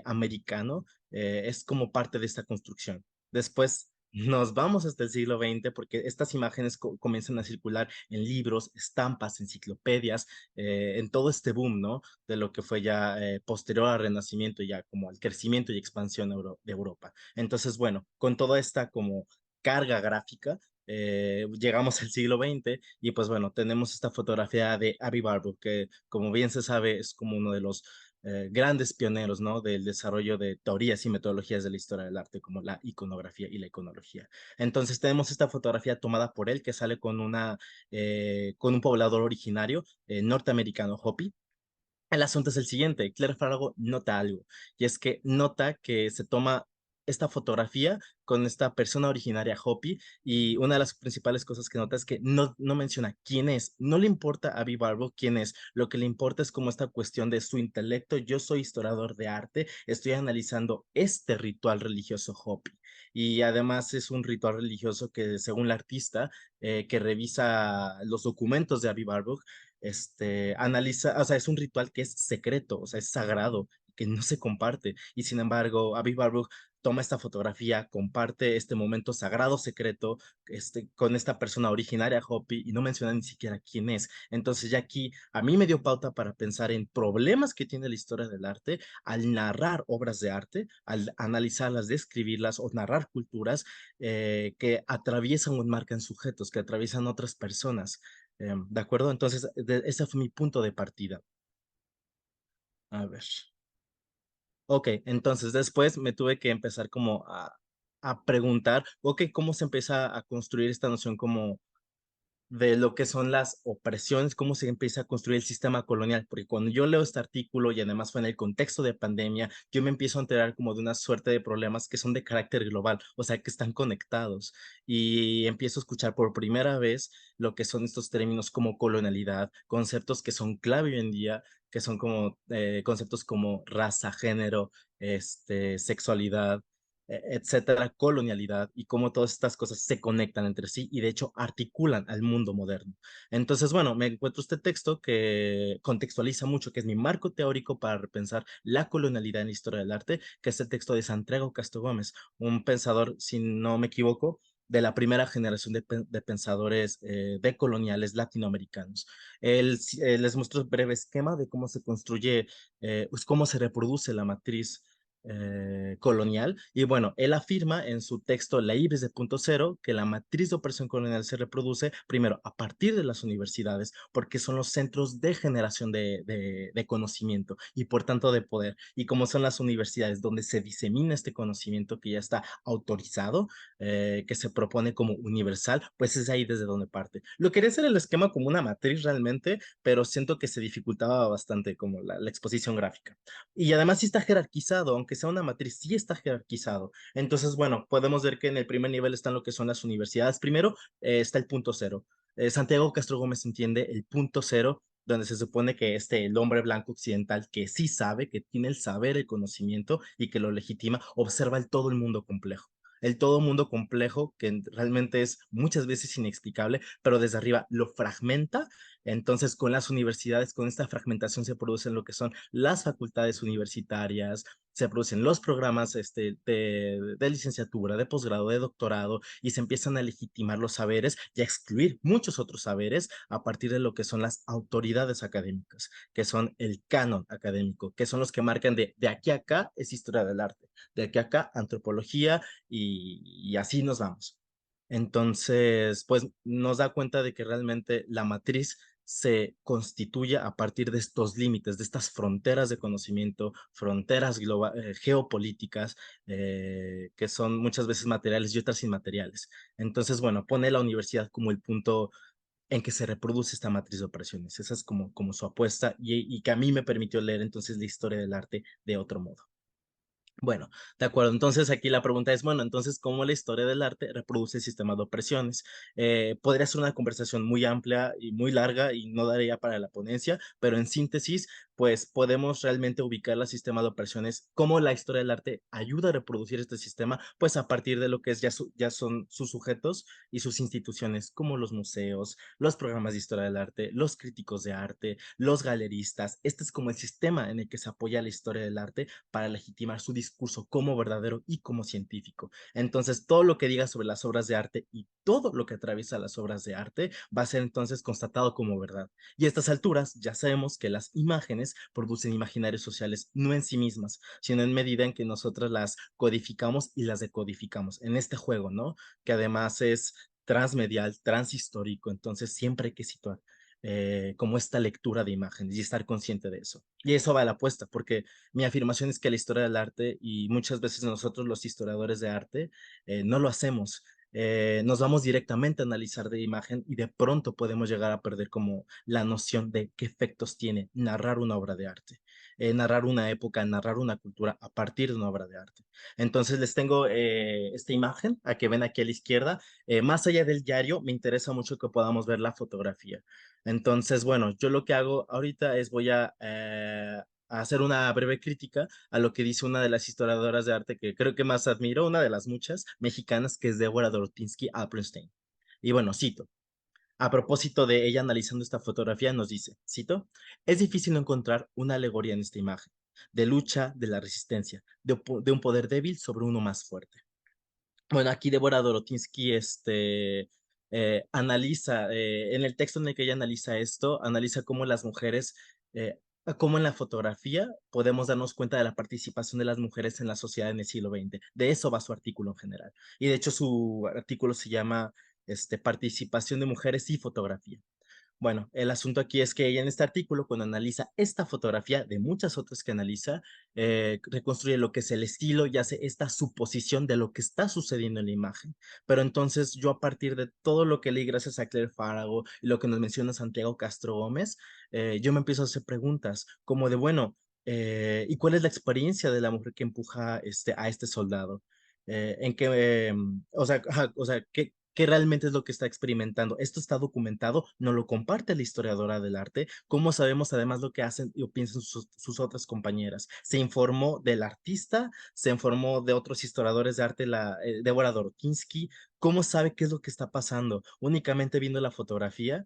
americano, es como parte de esta construcción. Después nos vamos hasta el siglo XX porque estas imágenes comienzan a circular en libros, estampas, enciclopedias, en todo este boom, ¿no? De lo que fue ya posterior al Renacimiento, ya como al crecimiento y expansión de Europa. Entonces, bueno, con toda esta como carga gráfica, llegamos al siglo XX y pues bueno, tenemos esta fotografía de Avi Barbour, que como bien se sabe es como uno de los grandes pioneros, ¿no? Del desarrollo de teorías y metodologías de la historia del arte, como la iconografía y la iconología. Entonces tenemos esta fotografía tomada por él que sale con un poblador originario norteamericano, Hopi. El asunto es el siguiente, Claire Farago nota algo, y es que nota que se toma esta fotografía con esta persona originaria Hopi, y una de las principales cosas que nota es que no menciona quién es, no le importa a Avi Barbo quién es, lo que le importa es como esta cuestión de su intelecto. Yo soy historiador de arte, estoy analizando este ritual religioso Hopi, y además es un ritual religioso que según la artista que revisa los documentos de Avi Barbo, analiza, o sea, es un ritual que es secreto, o sea, es sagrado, que no se comparte. Y sin embargo, Avi Barbour toma esta fotografía, comparte este momento sagrado secreto con esta persona originaria Hopi y no menciona ni siquiera quién es. Entonces ya aquí a mí me dio pauta para pensar en problemas que tiene la historia del arte al narrar obras de arte, al analizarlas, describirlas o narrar culturas que atraviesan o marcan sujetos, que atraviesan otras personas. ¿De acuerdo? Entonces, ese fue mi punto de partida. A ver. Ok, entonces después me tuve que empezar como a preguntar, ok, ¿cómo se empieza a construir esta noción como de lo que son las opresiones, cómo se empieza a construir el sistema colonial? Porque cuando yo leo este artículo y además fue en el contexto de pandemia, yo me empiezo a enterar como de una suerte de problemas que son de carácter global, o sea, que están conectados, y empiezo a escuchar por primera vez lo que son estos términos como colonialidad, conceptos que son clave hoy en día, que son como conceptos como raza, género, sexualidad, etcétera, colonialidad, y cómo todas estas cosas se conectan entre sí y de hecho articulan al mundo moderno. Entonces, bueno, me encuentro este texto que contextualiza mucho, que es mi marco teórico para repensar la colonialidad en la historia del arte, que es el texto de Santiago Castro Gómez, un pensador, si no me equivoco, de la primera generación de pensadores decoloniales latinoamericanos. Les muestro un breve esquema de cómo se construye, pues cómo se reproduce la matriz colonial. Y bueno, él afirma en su texto La Ibis de Punto Cero que la matriz de opresión colonial se reproduce primero a partir de las universidades, porque son los centros de generación de conocimiento y por tanto de poder. Y como son las universidades donde se disemina este conocimiento que ya está autorizado, que se propone como universal, pues es ahí desde donde parte. Lo quería hacer el esquema como una matriz realmente, pero siento que se dificultaba bastante como la exposición gráfica. Y además sí está jerarquizado, aunque sea una matriz, sí está jerarquizado. Entonces, bueno, podemos ver que en el primer nivel están lo que son las universidades. Primero está el punto cero. Santiago Castro Gómez entiende el punto cero donde se supone que el hombre blanco occidental que sí sabe, que tiene el saber, el conocimiento y que lo legitima, observa el todo el mundo complejo. El todo mundo complejo que realmente es muchas veces inexplicable, pero desde arriba lo fragmenta. Entonces, con las universidades, con esta fragmentación se producen lo que son las facultades universitarias, se producen los programas de licenciatura, de posgrado, de doctorado, y se empiezan a legitimar los saberes y a excluir muchos otros saberes a partir de lo que son las autoridades académicas, que son el canon académico, que son los que marcan de aquí a acá es historia del arte, de aquí a acá antropología y así nos vamos. Entonces, pues nos da cuenta de que realmente la matriz se constituye a partir de estos límites, de estas fronteras de conocimiento, fronteras geopolíticas, que son muchas veces materiales y otras inmateriales. Entonces, bueno, pone la universidad como el punto en que se reproduce esta matriz de operaciones. Esa es como su apuesta y que a mí me permitió leer entonces la historia del arte de otro modo. Bueno, de acuerdo. Entonces aquí la pregunta es, bueno, entonces, ¿cómo la historia del arte reproduce el sistema de opresiones? Podría ser una conversación muy amplia y muy larga y no daría para la ponencia, pero en síntesis, pues podemos realmente ubicar el sistema de opresiones, cómo la historia del arte ayuda a reproducir este sistema, pues a partir de lo que es ya son sus sujetos y sus instituciones, como los museos, los programas de historia del arte, los críticos de arte, los galeristas. Este es como el sistema en el que se apoya la historia del arte para legitimar su discurso como verdadero y como científico. Entonces, todo lo que diga sobre las obras de arte y todo lo que atraviesa las obras de arte va a ser entonces constatado como verdad. Y a estas alturas ya sabemos que las imágenes producen imaginarios sociales no en sí mismas, sino en medida en que nosotros las codificamos y las decodificamos en este juego, ¿no? Que además es transmedial, transhistórico, entonces siempre hay que situar como esta lectura de imágenes y estar consciente de eso. Y eso va a la apuesta, porque mi afirmación es que la historia del arte, y muchas veces nosotros los historiadores de arte, no lo hacemos. Nos vamos directamente a analizar de imagen y de pronto podemos llegar a perder como la noción de qué efectos tiene narrar una obra de arte, narrar una época, narrar una cultura a partir de una obra de arte. Entonces les tengo esta imagen a que ven aquí a la izquierda. Más allá del diario, me interesa mucho que podamos ver la fotografía. Entonces, bueno, yo lo que hago ahorita es voy a hacer una breve crítica a lo que dice una de las historiadoras de arte que creo que más admiro, una de las muchas mexicanas, que es Débora Dortinsky Appelstein. Y bueno, cito. A propósito de ella analizando esta fotografía, nos dice, cito, es difícil no encontrar una alegoría en esta imagen, de lucha, de la resistencia, de un poder débil sobre uno más fuerte. Bueno, aquí Débora Dorotinsky analiza, en el texto en el que ella analiza esto, analiza cómo las mujeres, cómo en la fotografía podemos darnos cuenta de la participación de las mujeres en la sociedad en el siglo XX. De eso va su artículo en general. Y de hecho su artículo se llama Participación de mujeres y fotografía. Bueno, el asunto aquí es que ella en este artículo, cuando analiza esta fotografía de muchas otras que analiza, reconstruye lo que es el estilo y hace esta suposición de lo que está sucediendo en la imagen. Pero entonces yo a partir de todo lo que leí gracias a Claire Farago y lo que nos menciona Santiago Castro Gómez, yo me empiezo a hacer preguntas como de, bueno, ¿y cuál es la experiencia de la mujer que empuja a este soldado? En qué, o sea, ¿qué realmente es lo que está experimentando? Esto está documentado, no lo comparte la historiadora del arte. ¿Cómo sabemos además lo que hacen o piensan sus otras compañeras? Se informó del artista, se informó de otros historiadores de arte, Débora Dorotinsky. ¿Cómo sabe qué es lo que está pasando? Únicamente viendo la fotografía.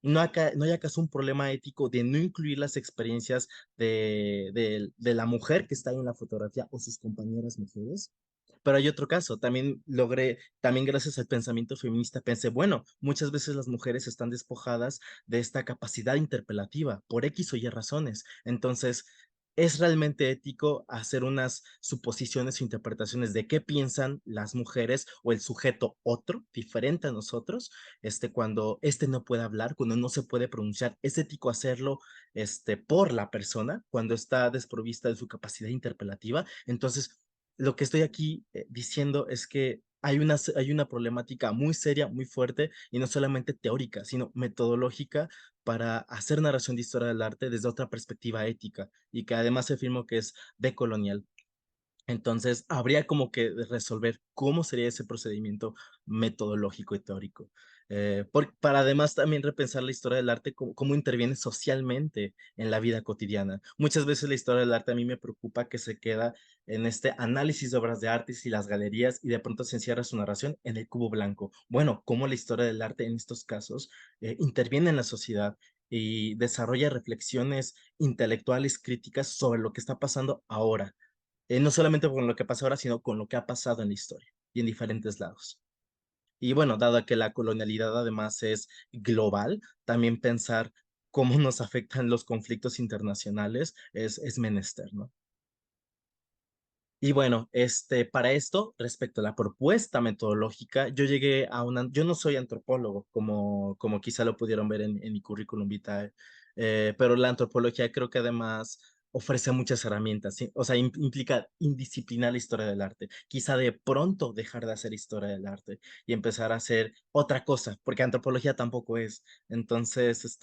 ¿No hay acaso un problema ético de no incluir las experiencias de la mujer que está ahí en la fotografía o sus compañeras mujeres? Pero hay otro caso, también gracias al pensamiento feminista, pensé, bueno, muchas veces las mujeres están despojadas de esta capacidad interpelativa por X o Y razones. Entonces, ¿es realmente ético hacer unas suposiciones o interpretaciones de qué piensan las mujeres o el sujeto otro, diferente a nosotros, cuando no puede hablar, cuando no se puede pronunciar? ¿Es ético hacerlo, por la persona cuando está desprovista de su capacidad interpelativa? Entonces, lo que estoy aquí diciendo es que hay una problemática muy seria, muy fuerte, y no solamente teórica, sino metodológica para hacer narración de historia del arte desde otra perspectiva ética, y que además afirmo que es decolonial. Entonces, habría como que resolver cómo sería ese procedimiento metodológico y teórico. Para además también repensar la historia del arte, cómo interviene socialmente en la vida cotidiana. Muchas veces la historia del arte a mí me preocupa que se queda en este análisis de obras de arte y las galerías y de pronto se encierra su narración en el cubo blanco. Bueno, cómo la historia del arte en estos casos interviene en la sociedad y desarrolla reflexiones intelectuales críticas sobre lo que está pasando ahora, no solamente con lo que pasa ahora, sino con lo que ha pasado en la historia y en diferentes lados. Y bueno, dado que la colonialidad además es global, también pensar cómo nos afectan los conflictos internacionales es menester, ¿no? Y bueno, para esto, respecto a la propuesta metodológica, yo no soy antropólogo, como quizá lo pudieron ver en mi currículum vitae, pero la antropología creo que además ofrece muchas herramientas, ¿sí? O sea, implica indisciplinar la historia del arte, quizá de pronto dejar de hacer historia del arte y empezar a hacer otra cosa, porque antropología tampoco es. Entonces,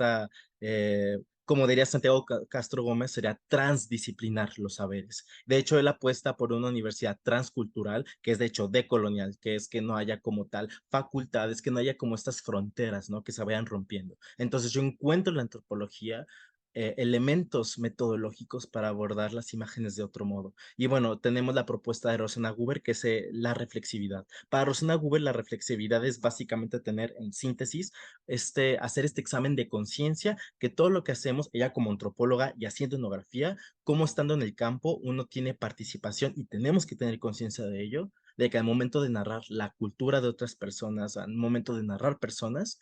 como diría Santiago Castro Gómez, sería transdisciplinar los saberes. De hecho, él apuesta por una universidad transcultural, que es de hecho decolonial, que es que no haya como tal facultades, que no haya como estas fronteras, ¿no? Que se vayan rompiendo. Entonces yo encuentro en la antropología elementos metodológicos para abordar las imágenes de otro modo. Y bueno, tenemos la propuesta de Rosena Guber, que es la reflexividad. Para Rosena Guber, la reflexividad es básicamente tener en síntesis, hacer este examen de conciencia, que todo lo que hacemos, ella como antropóloga y haciendo etnografía, como estando en el campo uno tiene participación y tenemos que tener conciencia de ello, de que al momento de narrar la cultura de otras personas, al momento de narrar personas,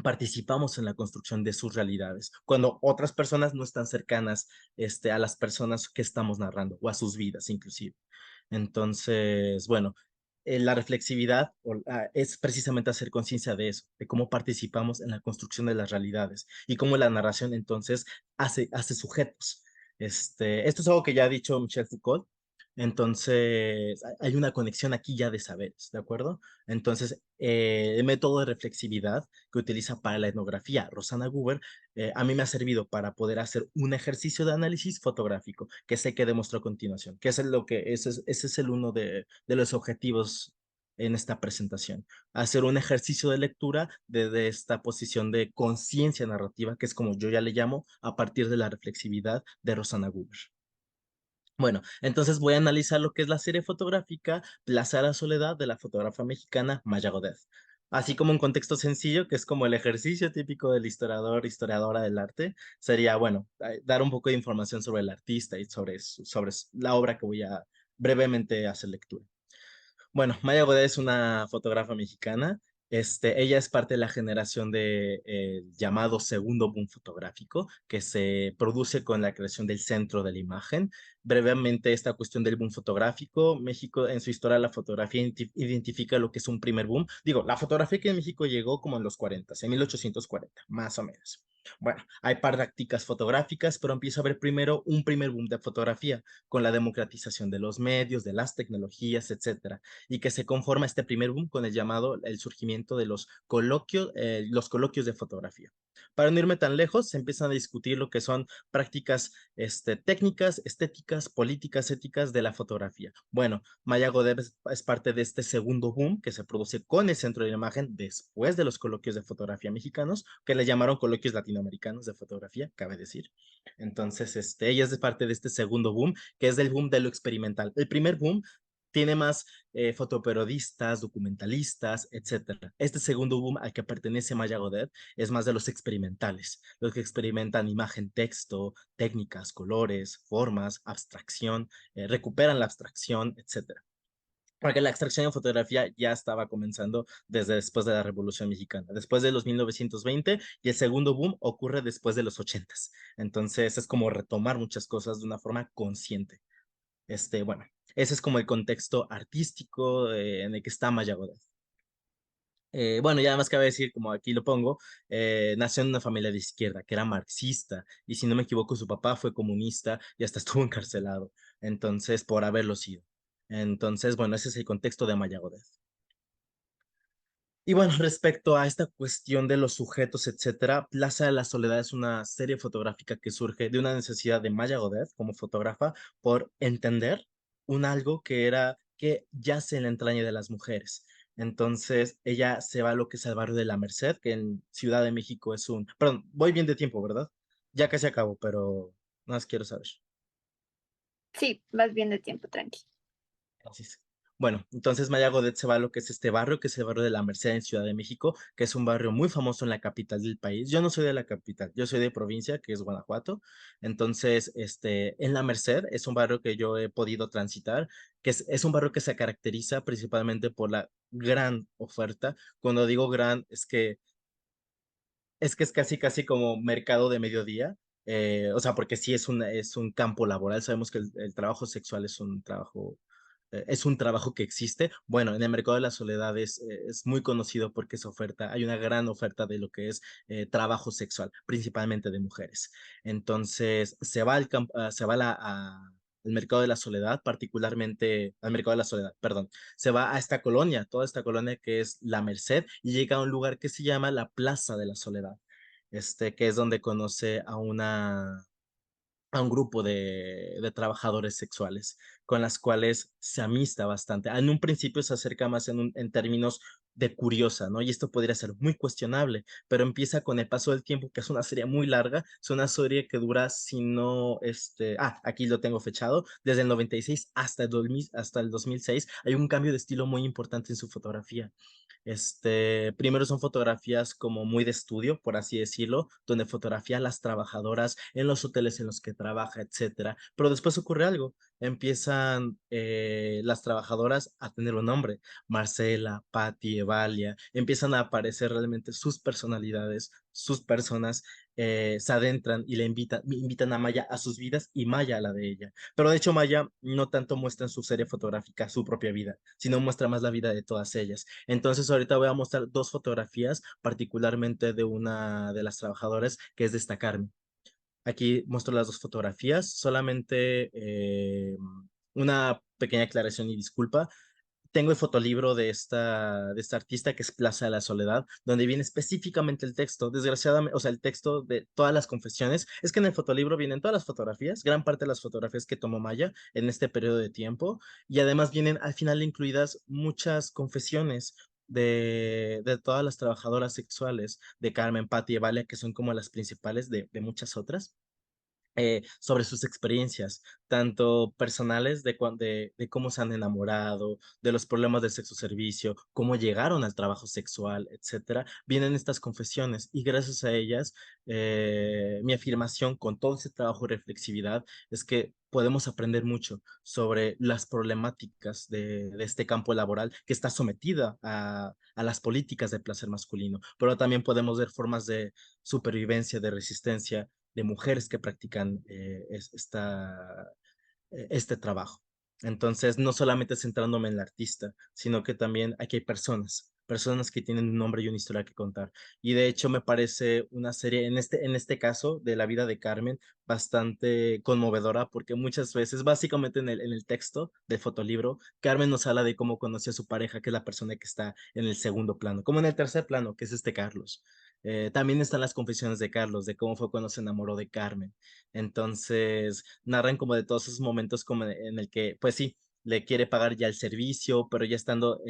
participamos en la construcción de sus realidades, cuando otras personas no están cercanas, a las personas que estamos narrando o a sus vidas inclusive. Entonces, bueno, la reflexividad es precisamente hacer conciencia de eso, de cómo participamos en la construcción de las realidades y cómo la narración entonces hace sujetos. Esto es algo que ya ha dicho Michel Foucault. Entonces, hay una conexión aquí ya de saberes, ¿de acuerdo? Entonces, el método de reflexividad que utiliza para la etnografía Rosana Guber, a mí me ha servido para poder hacer un ejercicio de análisis fotográfico, que sé que demostró a continuación, que es ese es el uno de los objetivos en esta presentación, hacer un ejercicio de lectura desde esta posición de conciencia narrativa, que es como yo ya le llamo, a partir de la reflexividad de Rosana Guber. Bueno, entonces voy a analizar lo que es la serie fotográfica Plaza de la Soledad de la fotógrafa mexicana Maya Godet. Así como un contexto sencillo, que es como el ejercicio típico del historiador, historiadora del arte, sería, bueno, dar un poco de información sobre el artista y sobre la obra que voy a brevemente hacer lectura. Bueno, Maya Godet es una fotógrafa mexicana. Ella es parte de la generación de llamado segundo boom fotográfico, que se produce con la creación del centro de la imagen. Brevemente, esta cuestión del boom fotográfico, México en su historia de la fotografía identifica lo que es un primer boom. Digo, la fotografía que en México llegó como en los 40, en 1840, más o menos. Bueno, hay prácticas fotográficas, pero empieza a haber primero un primer boom de fotografía con la democratización de los medios, de las tecnologías, etcétera, y que se conforma este primer boom con el surgimiento de los coloquios de fotografía. Para no irme tan lejos, se empiezan a discutir lo que son prácticas técnicas, estéticas, políticas, éticas de la fotografía. Bueno, Maya Godet es parte de este segundo boom que se produce con el centro de la imagen después de los coloquios de fotografía mexicanos, que le llamaron coloquios latinoamericanos de fotografía, cabe decir. Entonces, ella es parte de este segundo boom, que es el boom de lo experimental. El primer boom tiene más fotoperiodistas, documentalistas, etcétera. Este segundo boom al que pertenece Maya Godet es más de los experimentales, los que experimentan imagen, texto, técnicas, colores, formas, abstracción, recuperan la abstracción, etcétera. Porque la abstracción en fotografía ya estaba comenzando desde después de la Revolución Mexicana, después de los 1920, y el segundo boom ocurre después de los 80. Entonces es como retomar muchas cosas de una forma consciente. Bueno, ese es como el contexto artístico en el que está Maya Godet. Bueno, y además cabe decir, como aquí lo pongo, nació en una familia de izquierda, que era marxista, y si no me equivoco, su papá fue comunista y hasta estuvo encarcelado, entonces, por haberlo sido. Entonces, bueno, ese es el contexto de Maya Godet. Y bueno, respecto a esta cuestión de los sujetos, etcétera, Plaza de la Soledad es una serie fotográfica que surge de una necesidad de Maya Godet como fotógrafa por entender un algo que yace en la entraña de las mujeres. Entonces, ella se va a lo que es el barrio de La Merced, que en Ciudad de México es un... Perdón, voy bien de tiempo, ¿verdad? Ya casi acabo, pero nada más quiero saber. Sí, vas bien de tiempo, tranqui. Gracias. Bueno, entonces Maya Godet se va a lo que es este barrio, que es el barrio de La Merced en Ciudad de México, que es un barrio muy famoso en la capital del país. Yo no soy de la capital, yo soy de provincia, que es Guanajuato. Entonces, en La Merced es un barrio que yo he podido transitar, que es un barrio que se caracteriza principalmente por la gran oferta. Cuando digo gran, es casi casi como mercado de mediodía. O sea, porque sí es un campo laboral. Sabemos que el trabajo sexual es un trabajo que existe. Bueno, en el mercado de la soledad es muy conocido porque hay una gran oferta de lo que es trabajo sexual, principalmente de mujeres. Entonces, se va al mercado de la soledad, particularmente al mercado de la soledad, perdón, se va a esta colonia, toda esta colonia que es La Merced, y llega a un lugar que se llama la Plaza de la Soledad, que es donde conoce a un grupo de trabajadores sexuales con las cuales se amista bastante. En un principio se acerca más en términos de curiosa, ¿no? Y esto podría ser muy cuestionable, pero empieza con el paso del tiempo, que es una serie muy larga, es una serie que dura, si no, aquí lo tengo fechado, desde el 96 hasta el 2006, hay un cambio de estilo muy importante en su fotografía. Primero son fotografías como muy de estudio, por así decirlo, donde fotografía a las trabajadoras en los hoteles en los que trabaja, etcétera. Pero después ocurre algo. Empiezan las trabajadoras a tener un nombre, Marcela, Patti, Evalia, empiezan a aparecer realmente sus personalidades, sus personas, se adentran y invitan a Maya a sus vidas y Maya a la de ella. Pero de hecho Maya no tanto muestra en su serie fotográfica su propia vida, sino muestra más la vida de todas ellas. Entonces ahorita voy a mostrar dos fotografías, particularmente de una de las trabajadoras, que es destacarme. Aquí muestro las dos fotografías, solamente una pequeña aclaración y disculpa. Tengo el fotolibro de esta artista que es Plaza de la Soledad, donde viene específicamente el texto. Desgraciadamente, o sea, el texto de todas las confesiones. Es que en el fotolibro vienen todas las fotografías, gran parte de las fotografías que tomó Maya en este periodo de tiempo. Y además vienen al final incluidas muchas confesiones de todas las trabajadoras sexuales, de Carmen, Patti y Evalia, que son como las principales de muchas otras, sobre sus experiencias, tanto personales de cómo se han enamorado, de los problemas del sexo servicio, cómo llegaron al trabajo sexual, etcétera. Vienen estas confesiones y gracias a ellas, mi afirmación con todo ese trabajo de reflexividad es que podemos aprender mucho sobre las problemáticas de este campo laboral que está sometida a las políticas de placer masculino, pero también podemos ver formas de supervivencia, de resistencia de mujeres que practican este trabajo. Entonces, no solamente centrándome en la artista, sino que también aquí hay personas que tienen un nombre y una historia que contar. Y de hecho me parece una serie, en este caso, de la vida de Carmen, bastante conmovedora, porque muchas veces, básicamente en el texto del fotolibro, Carmen nos habla de cómo conoció a su pareja, que es la persona que está en el segundo plano, como en el tercer plano, que es Carlos. También están las confesiones de Carlos, de cómo fue cuando se enamoró de Carmen. Entonces, narran como de todos esos momentos como en el que, pues sí, le quiere pagar ya el servicio, pero ya estando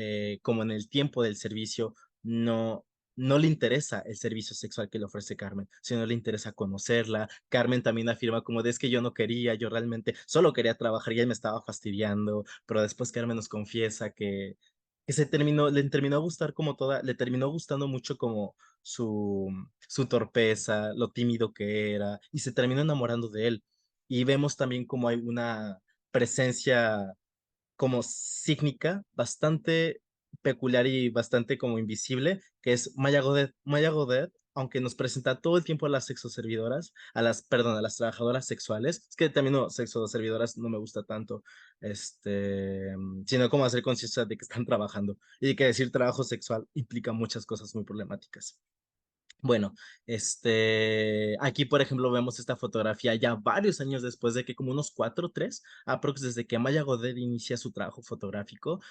como en el tiempo del servicio, no, no le interesa el servicio sexual que le ofrece Carmen, sino le interesa conocerla. Carmen también afirma como de es que yo no quería, yo realmente solo quería trabajar y él me estaba fastidiando, pero después Carmen nos confiesa que le terminó a gustar como le terminó gustando mucho como su, su torpeza, lo tímido que era, y se terminó enamorando de él. Y vemos también como hay una presencia como sígnica bastante peculiar y bastante como invisible, que es Maya Godet. Maya Godet, aunque nos presenta todo el tiempo a las sexoservidoras, perdón, a las trabajadoras sexuales, es que también no, sexoservidoras no me gusta tanto, sino como hacer conciencia de que están trabajando y que decir trabajo sexual implica muchas cosas muy problemáticas. Bueno, aquí por ejemplo vemos esta fotografía ya varios años después de que como unos 4, 3, aprox desde que Maya Godet inicia su trabajo fotográfico.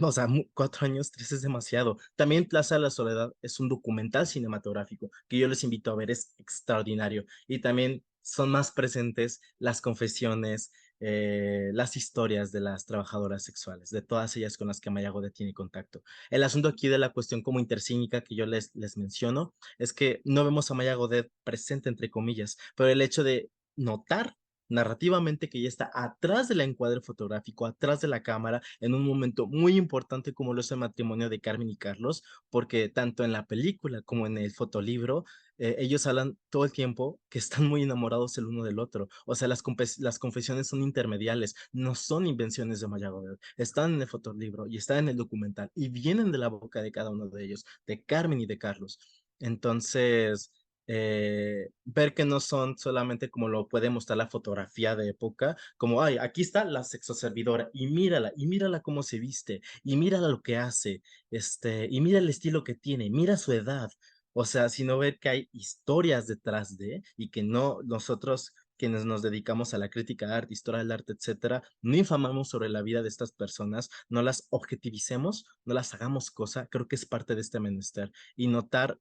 o sea, 4 años, 3 es demasiado. También Plaza de la Soledad es un documental cinematográfico que yo les invito a ver, es extraordinario. Y también son más presentes las confesiones, las historias de las trabajadoras sexuales, de todas ellas con las que Maya Godet tiene contacto. El asunto aquí de la cuestión como intercínica que yo les menciono es que no vemos a Maya Godet presente, entre comillas, pero el hecho de notar narrativamente que ella está atrás del encuadre fotográfico, atrás de la cámara, en un momento muy importante como lo es el matrimonio de Carmen y Carlos, porque tanto en la película como en el fotolibro, ellos hablan todo el tiempo que están muy enamorados el uno del otro. O sea, las confesiones son intermediales, no son invenciones de Maya Godoy, están en el fotolibro y están en el documental y vienen de la boca de cada uno de ellos, de Carmen y de Carlos. Entonces, ver que no son solamente como lo puede mostrar la fotografía de época, como, ay, aquí está la sexoservidora y mírala cómo se viste, y mírala lo que hace, y mira el estilo que tiene, mira su edad. O sea, sino ver que hay historias detrás de, y que no nosotros quienes nos dedicamos a la crítica de arte, historia del arte, etcétera, no infamamos sobre la vida de estas personas, no las objetivicemos, no las hagamos cosa, creo que es parte de este menester. Y notar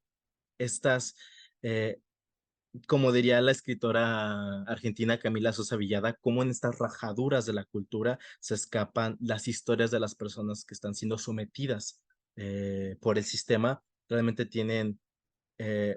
estas, eh, como diría la escritora argentina Camila Sosa Villada, cómo en estas rajaduras de la cultura se escapan las historias de las personas que están siendo sometidas por el sistema, realmente tienen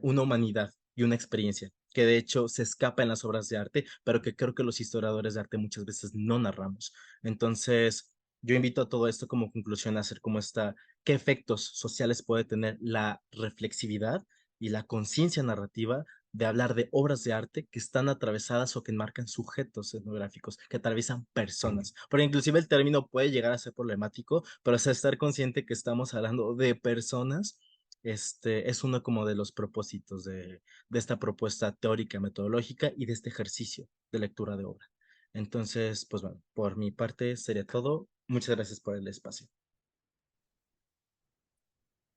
una humanidad y una experiencia que de hecho se escapa en las obras de arte, pero que creo que los historiadores de arte muchas veces no narramos. Entonces, yo invito a todo esto como conclusión a hacer como esta, qué efectos sociales puede tener la reflexividad y la conciencia narrativa de hablar de obras de arte que están atravesadas o que enmarcan sujetos etnográficos, que atraviesan personas. Porque inclusive el término puede llegar a ser problemático, pero es estar consciente que estamos hablando de personas. Es uno como de los propósitos de esta propuesta teórica, metodológica y de este ejercicio de lectura de obra. Entonces, pues bueno, por mi parte sería todo. Muchas gracias por el espacio.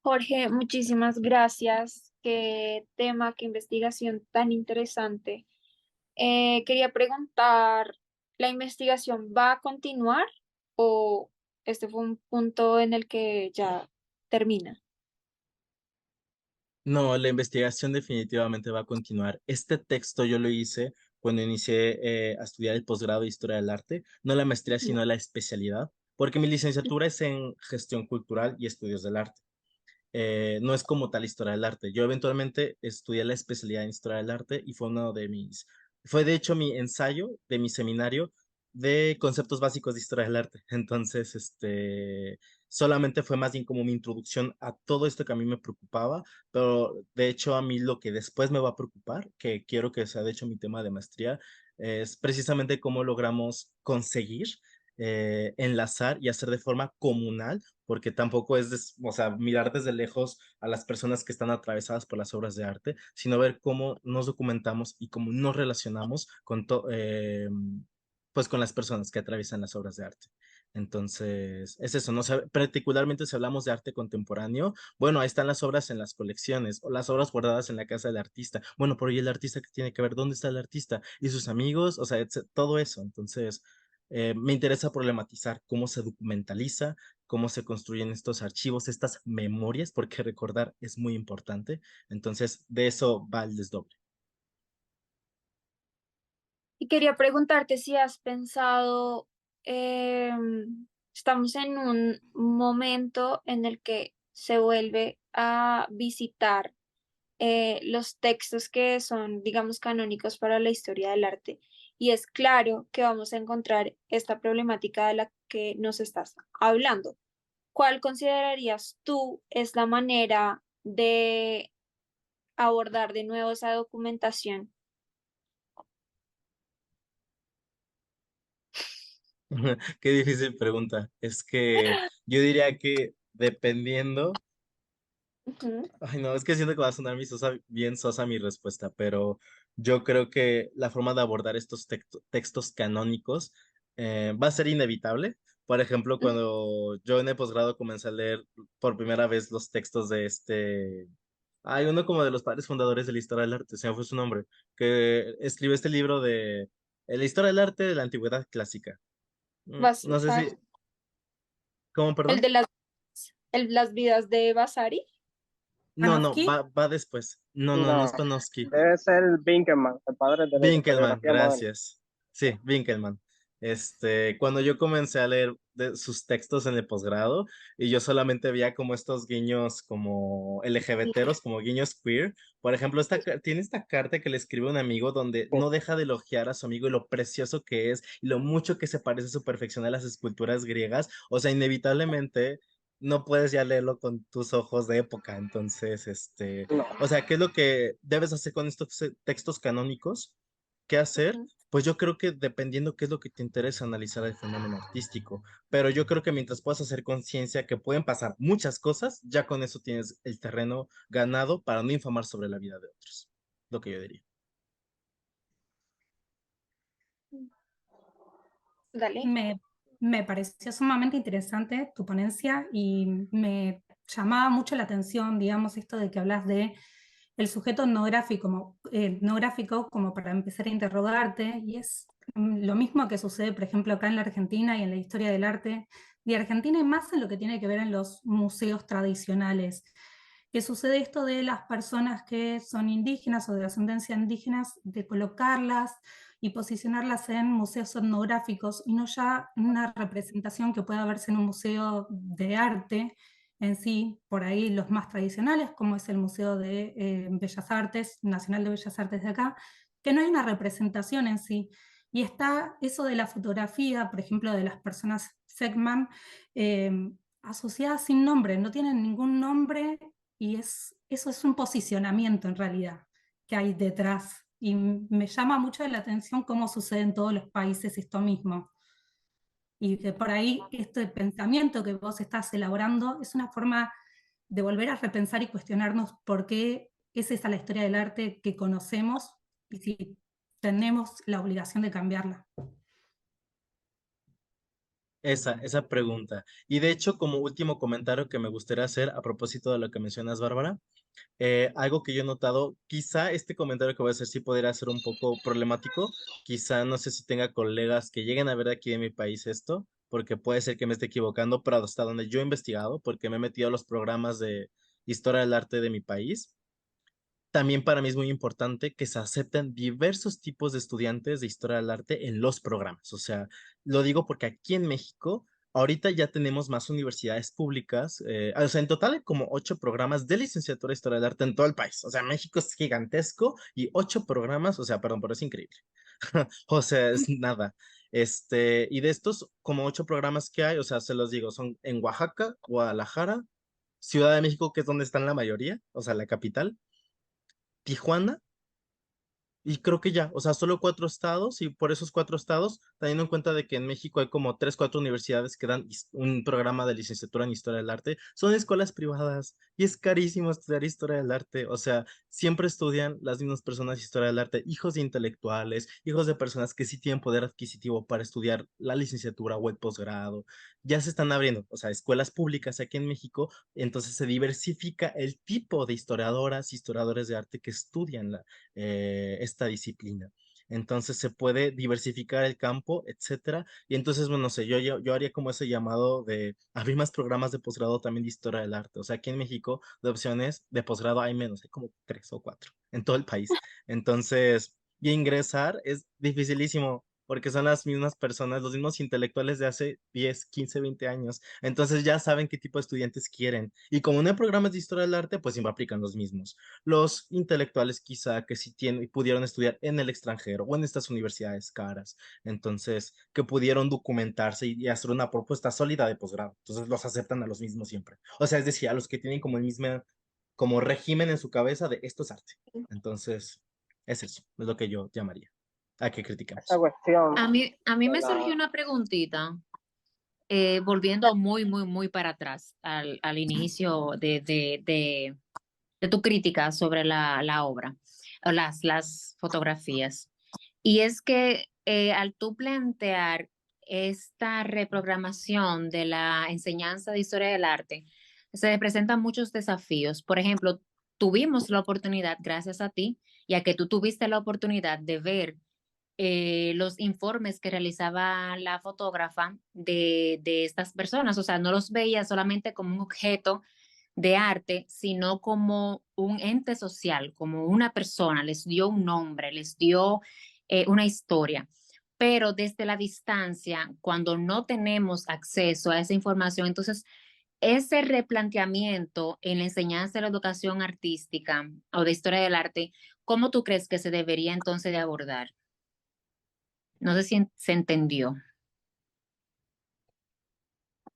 Jorge, muchísimas gracias. Qué tema, qué investigación tan interesante. Quería preguntar, ¿la investigación va a continuar o este fue un punto en el que ya termina? No, la investigación definitivamente va a continuar. Este texto yo lo hice cuando inicié a estudiar el posgrado de Historia del Arte, no la maestría, Ujú. sino la especialidad, porque mi licenciatura es en Gestión Cultural y Estudios del Arte. No es como tal historia del arte. Yo eventualmente estudié la especialidad en historia del arte y fue uno de fue de hecho mi ensayo de mi seminario de conceptos básicos de historia del arte. Entonces, solamente fue más bien como mi introducción a todo esto que a mí me preocupaba, pero de hecho a mí lo que después me va a preocupar, que quiero que sea de hecho mi tema de maestría, es precisamente cómo logramos conseguir enlazar y hacer de forma comunal, porque tampoco es, o sea, mirar desde lejos a las personas que están atravesadas por las obras de arte, sino ver cómo nos documentamos y cómo nos relacionamos pues con las personas que atraviesan las obras de arte. Entonces, es eso, ¿no? Particularmente si hablamos de arte contemporáneo, bueno, ahí están las obras en las colecciones o las obras guardadas en la casa del artista. Bueno, pero ¿y el artista qué tiene que ver? ¿Dónde está el artista? ¿Y sus amigos? O sea, todo eso. Entonces, me interesa problematizar cómo se documentaliza, cómo se construyen estos archivos, estas memorias, porque recordar es muy importante. Entonces, de eso va el desdoble. Y quería preguntarte si has pensado, estamos en un momento en el que se vuelve a visitar los textos que son, digamos, canónicos para la historia del arte. Y es claro que vamos a encontrar esta problemática de la que nos estás hablando. ¿Cuál considerarías tú es la manera de abordar de nuevo esa documentación? Qué difícil pregunta. Es que yo diría que dependiendo, Ujú. ay no, es que siento que va a sonar bien sosa mi respuesta, pero yo creo que la forma de abordar estos textos canónicos va a ser inevitable. Por ejemplo, cuando yo en el posgrado comencé a leer por primera vez los textos de hay uno como de los padres fundadores de la historia del arte, se me fue su nombre, que escribió este libro de la historia del arte de la antigüedad clásica. Vas, No sé si, vas. ¿Cómo, El perdón? de las vidas de Vasari. No, Panofsky. va después. No es No, Panofsky. debe ser Winkelmann, el padre de la Winkelmann, historiografía moderna. gracias. Sí, Winkelmann. Cuando yo comencé a leer sus textos en el posgrado, y yo solamente veía como estos guiños como LGBTeros, como guiños queer. Por ejemplo, tiene esta carta que le escribe un amigo donde Sí, no deja de elogiar a su amigo y lo precioso que es y lo mucho que se parece a su perfección a las esculturas griegas. O sea, inevitablemente no puedes ya leerlo con tus ojos de época. Entonces, no. o sea, ¿qué es lo que debes hacer con estos textos canónicos? ¿Qué hacer? Ujú. Pues yo creo que dependiendo qué es lo que te interesa analizar el fenómeno artístico, pero yo creo que mientras puedas hacer conciencia que pueden pasar muchas cosas, ya con eso tienes el terreno ganado para no infamar sobre la vida de otros, lo que yo diría. Dale. Me pareció sumamente interesante tu ponencia y me llamaba mucho la atención, digamos, esto de que hablas de el sujeto no gráfico como para empezar a interrogarte, y es lo mismo que sucede, por ejemplo, acá en la Argentina y en la historia del arte de Argentina, y más en lo que tiene que ver en los museos tradicionales, que sucede esto de las personas que son indígenas o de ascendencia indígenas, de colocarlas y posicionarlas en museos etnográficos y no ya en una representación que pueda verse en un museo de arte en sí, por ahí los más tradicionales, como es el Museo de Bellas Artes, Nacional de Bellas Artes de acá, que no hay una representación en sí. Y está eso de la fotografía, por ejemplo, de las personas Segman, eh, asociadas sin nombre, no tienen ningún nombre, y eso es un posicionamiento en realidad que hay detrás. Y me llama mucho la atención cómo sucede en todos los países esto mismo. Y que por ahí este pensamiento que vos estás elaborando es una forma de volver a repensar y cuestionarnos por qué es esa la historia del arte que conocemos y si tenemos la obligación de cambiarla. Esa pregunta. Y de hecho, como último comentario que me gustaría hacer a propósito de lo que mencionas, Bárbara, algo que yo he notado, quizá este comentario que voy a hacer sí podría ser un poco problemático, quizá no sé si tenga colegas que lleguen a ver aquí en mi país esto, porque puede ser que me esté equivocando, pero hasta donde yo he investigado, porque me he metido a los programas de historia del arte de mi país, también para mí es muy importante que se acepten diversos tipos de estudiantes de historia del arte en los programas. O sea, lo digo porque aquí en México, ahorita ya tenemos más universidades públicas. O sea, en total hay como 8 programas de licenciatura de historia del arte en todo el país. O sea, México es gigantesco y 8 programas, o sea, perdón, pero es increíble. O sea, es nada. Y de estos como 8 programas que hay, o sea, se los digo, son en Oaxaca, Guadalajara, Ciudad de México, que es donde están la mayoría, o sea, la capital, Tijuana, y creo que ya, o sea, solo 4 estados, y por esos 4 estados, teniendo en cuenta de que en México hay como 3, 4 universidades que dan un programa de licenciatura en Historia del Arte, son escuelas privadas y es carísimo estudiar Historia del Arte. O sea, siempre estudian las mismas personas Historia del Arte, hijos de intelectuales, hijos de personas que sí tienen poder adquisitivo para estudiar la licenciatura o el posgrado. Ya se están abriendo, o sea, escuelas públicas aquí en México, entonces se diversifica el tipo de historiadoras, historiadores de arte que estudian esta disciplina. Entonces se puede diversificar el campo, etcétera. Y entonces, bueno, no sé, yo haría como ese llamado de abrir más programas de posgrado también de historia del arte. O sea, aquí en México de opciones de posgrado hay menos, hay como 3 o 4 en todo el país. Entonces, y ingresar es dificilísimo porque son las mismas personas, los mismos intelectuales de hace 10, 15, 20 años. Entonces ya saben qué tipo de estudiantes quieren. Y como no hay programas de historia del arte, pues siempre aplican los mismos. Los intelectuales quizá que sí tienen, pudieron estudiar en el extranjero o en estas universidades caras, entonces que pudieron documentarse y hacer una propuesta sólida de posgrado, entonces los aceptan a los mismos siempre. O sea, es decir, a los que tienen como el mismo, como régimen en su cabeza de esto es arte. Entonces, es eso, es lo que yo llamaría a que Esa critiquemos. cuestión A mí de me surgió la... una preguntita, volviendo muy, muy, muy para atrás al inicio de tu crítica sobre la obra, o las fotografías. Y es que al tú plantear esta reprogramación de la enseñanza de historia del arte, se presentan muchos desafíos. Por ejemplo, tuvimos la oportunidad, gracias a ti, y a que tú tuviste la oportunidad de ver los informes que realizaba la fotógrafa de estas personas. O sea, no los veía solamente como un objeto de arte, sino como un ente social, como una persona, les dio un nombre, les dio una historia. Pero desde la distancia, cuando no tenemos acceso a esa información, entonces ese replanteamiento en la enseñanza de la educación artística o de historia del arte, ¿cómo tú crees que se debería entonces de abordar? No sé si se entendió.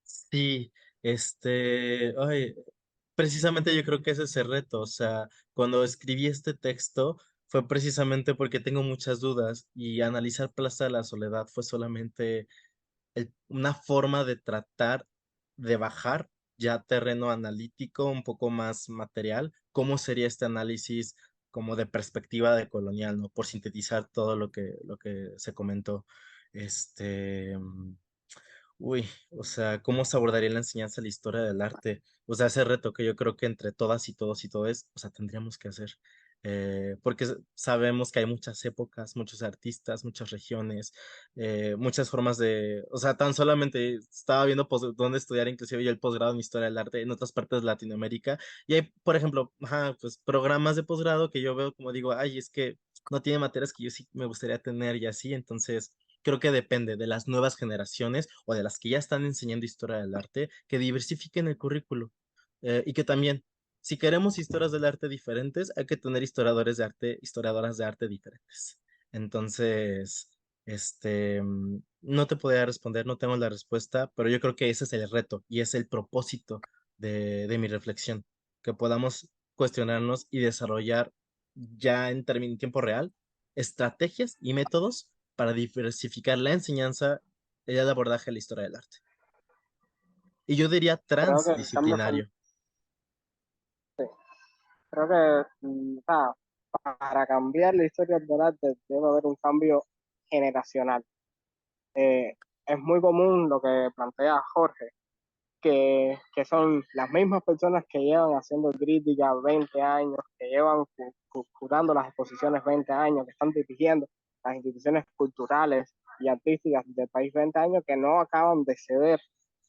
Sí, ay, precisamente yo creo que ese es el reto, o sea, cuando escribí este texto fue precisamente porque tengo muchas dudas y analizar Plaza de la Soledad fue solamente una forma de tratar de bajar ya a terreno analítico, un poco más material, cómo sería este análisis como de perspectiva de colonial, ¿no? Por sintetizar todo lo que se comentó. Este, mm, o sea, ¿cómo se abordaría la enseñanza de la historia del arte? O sea, ese reto que yo creo que entre todas y todos y todes, o sea, tendríamos que hacer. Porque sabemos que hay muchas épocas, muchos artistas, muchas regiones, muchas formas de, o sea, tan solamente estaba viendo dónde estudiar, inclusive yo el posgrado en historia del arte en otras partes de Latinoamérica, y hay, por ejemplo, ajá, pues programas de posgrado que yo veo como digo, ay, es que no tiene materias que yo sí me gustaría tener y así, entonces creo que depende de las nuevas generaciones o de las que ya están enseñando historia del arte, que diversifiquen el currículo. Y que también, si queremos historias del arte diferentes, hay que tener historiadores de arte, historiadoras de arte diferentes. Entonces, no te podría responder, no tengo la respuesta, pero yo creo que ese es el reto y es el propósito de mi reflexión, que podamos cuestionarnos y desarrollar ya en tiempo real estrategias y métodos para diversificar la enseñanza y el abordaje de la historia del arte. Y yo diría Creo que el cambio fue, transdisciplinario. creo que o sea, para cambiar la historia del arte debe haber un cambio generacional. Es muy común lo que plantea Jorge, que son las mismas personas que llevan haciendo crítica 20 años, que llevan curando las exposiciones 20 años, que están dirigiendo las instituciones culturales y artísticas del país 20 años, que no acaban de ceder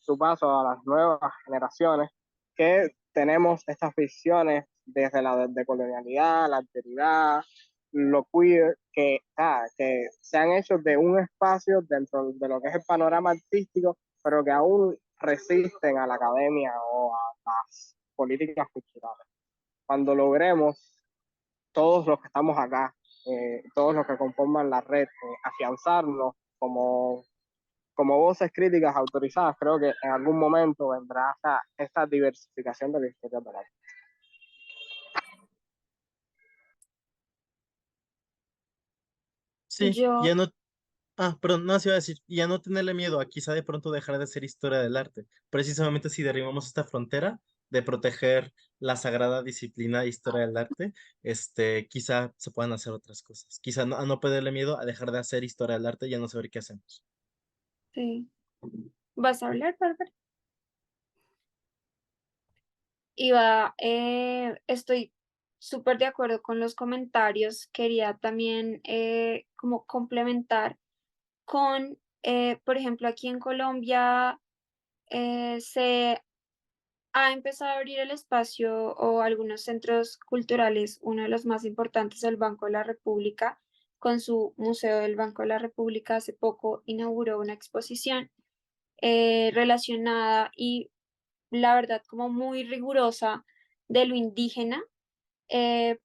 su paso a las nuevas generaciones, que tenemos estas visiones desde la decolonialidad, la alteridad, lo queer, que se han hecho de un espacio dentro de lo que es el panorama artístico, pero que aún resisten a la academia o a las políticas culturales. Cuando logremos, todos los que estamos acá, todos los que conforman la red, afianzarnos como voces críticas autorizadas, creo que en algún momento vendrá esta diversificación de la historia del arte. Sí, Yo, ya no. Ah, perdón, no, se iba a decir, y ya no tenerle miedo a quizá de pronto dejar de ser historia del arte. Precisamente si derribamos esta frontera de proteger la sagrada disciplina de historia del arte, quizá se puedan hacer otras cosas. Quizá no, a no perderle miedo a dejar de hacer historia del arte y ya no saber qué hacemos. sí. ¿Vas a hablar, Bárbara? Iba, estoy súper de acuerdo con los comentarios. Quería también como complementar con, por ejemplo, aquí en Colombia se ha empezado a abrir el espacio o algunos centros culturales, uno de los más importantes, el Banco de la República, con su Museo del Banco de la República, hace poco inauguró una exposición relacionada y la verdad como muy rigurosa de lo indígena, eh,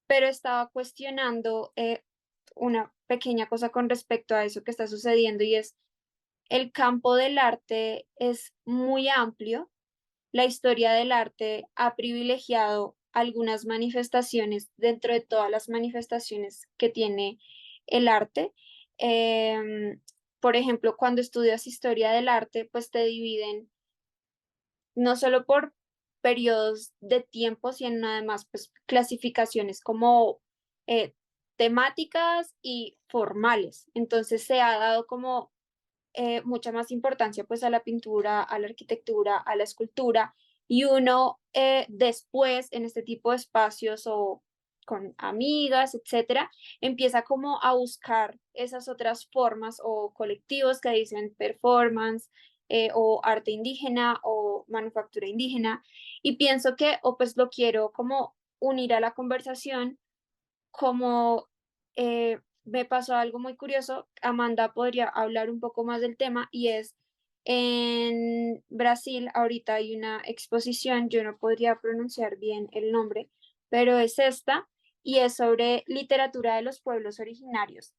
pero estaba cuestionando una pequeña cosa con respecto a eso que está sucediendo y es el campo del arte es muy amplio. La historia del arte ha privilegiado algunas manifestaciones dentro de todas las manifestaciones que tiene el arte. Em, por ejemplo, cuando estudias historia del arte, pues te dividen no solo por periodos de tiempo, sino además pues clasificaciones como eh, temáticas y formales. Entonces se ha dado como mucha más importancia pues a la pintura, a la arquitectura, a la escultura y uno después en este tipo de espacios o con amigas, etcétera, empieza como a buscar esas otras formas o colectivos que dicen performance, o arte indígena o manufactura indígena, y pienso que, o pues lo quiero como unir a la conversación, como me pasó algo muy curioso. Amanda podría hablar un poco más del tema, y es en Brasil ahorita hay una exposición, yo no podría pronunciar bien el nombre, pero es esta, y es sobre literatura de los pueblos originarios.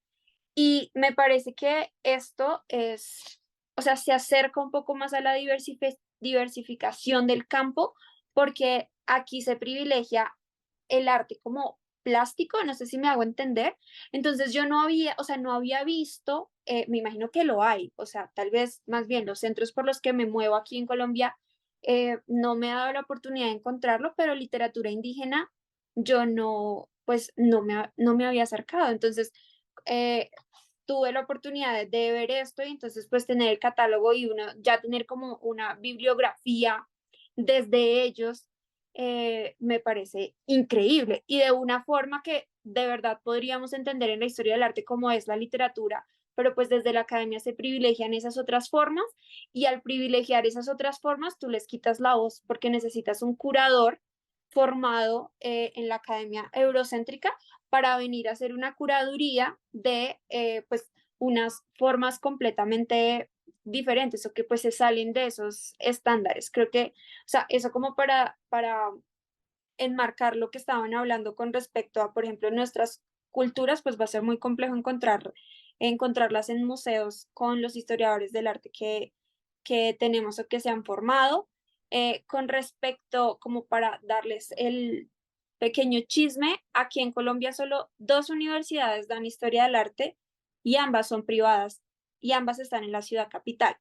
Y me parece que esto es, o sea, se acerca un poco más a la diversificación del campo, porque aquí se privilegia el arte como plástico, no sé si me hago entender. Entonces yo no había, o sea, no había visto, me imagino que lo hay, o sea, tal vez más bien los centros por los que me muevo aquí en Colombia, no me ha dado la oportunidad de encontrarlo, pero literatura indígena yo no, pues no me había acercado. Entonces, eh, tuve la oportunidad de ver esto, y entonces pues tener el catálogo y uno ya tener como una bibliografía desde ellos, me parece increíble, y de una forma que de verdad podríamos entender en la historia del arte como es la literatura, pero pues desde la academia se privilegian esas otras formas, y al privilegiar esas otras formas tú les quitas la voz porque necesitas un curador formado en la academia eurocéntrica para venir a hacer una curaduría de pues unas formas completamente diferentes, o que pues se salen de esos estándares. Creo que, o sea, eso como para enmarcar lo que estaban hablando con respecto a, por ejemplo, nuestras culturas, pues va a ser muy complejo encontrarlas en museos con los historiadores del arte que tenemos o que se han formado. Con respecto, como para darles el pequeño chisme, aquí en Colombia solo dos universidades dan historia del arte, y ambas son privadas, y ambas están en la ciudad capital.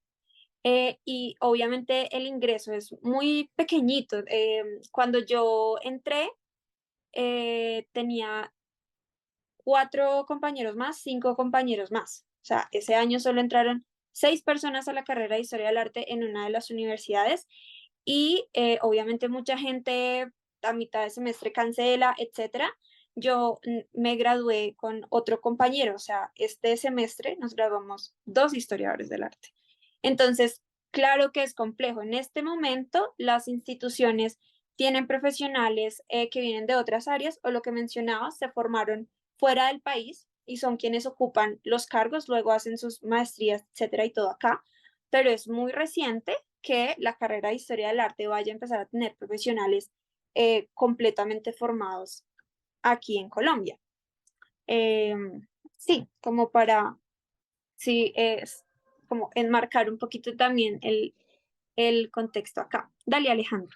Y obviamente el ingreso es muy pequeñito. Cuando yo entré, tenía 4 compañeros más, 5 compañeros más. O sea, ese año solo entraron 6 personas a la carrera de Historia del Arte en una de las universidades, y obviamente mucha gente a mitad de semestre cancela, etcétera. Yo me gradué con otro compañero, o sea, este semestre nos graduamos 2 historiadores del arte. Entonces, claro que es complejo. En este momento, las instituciones tienen profesionales que vienen de otras áreas, o lo que mencionaba, se formaron fuera del país y son quienes ocupan los cargos, luego hacen sus maestrías, etcétera, y todo acá. Pero es muy reciente que la carrera de Historia del Arte vaya a empezar a tener profesionales completamente formados aquí en Colombia. Eh, sí, como para, sí, es como enmarcar un poquito también el contexto acá. Dale, Alejandro.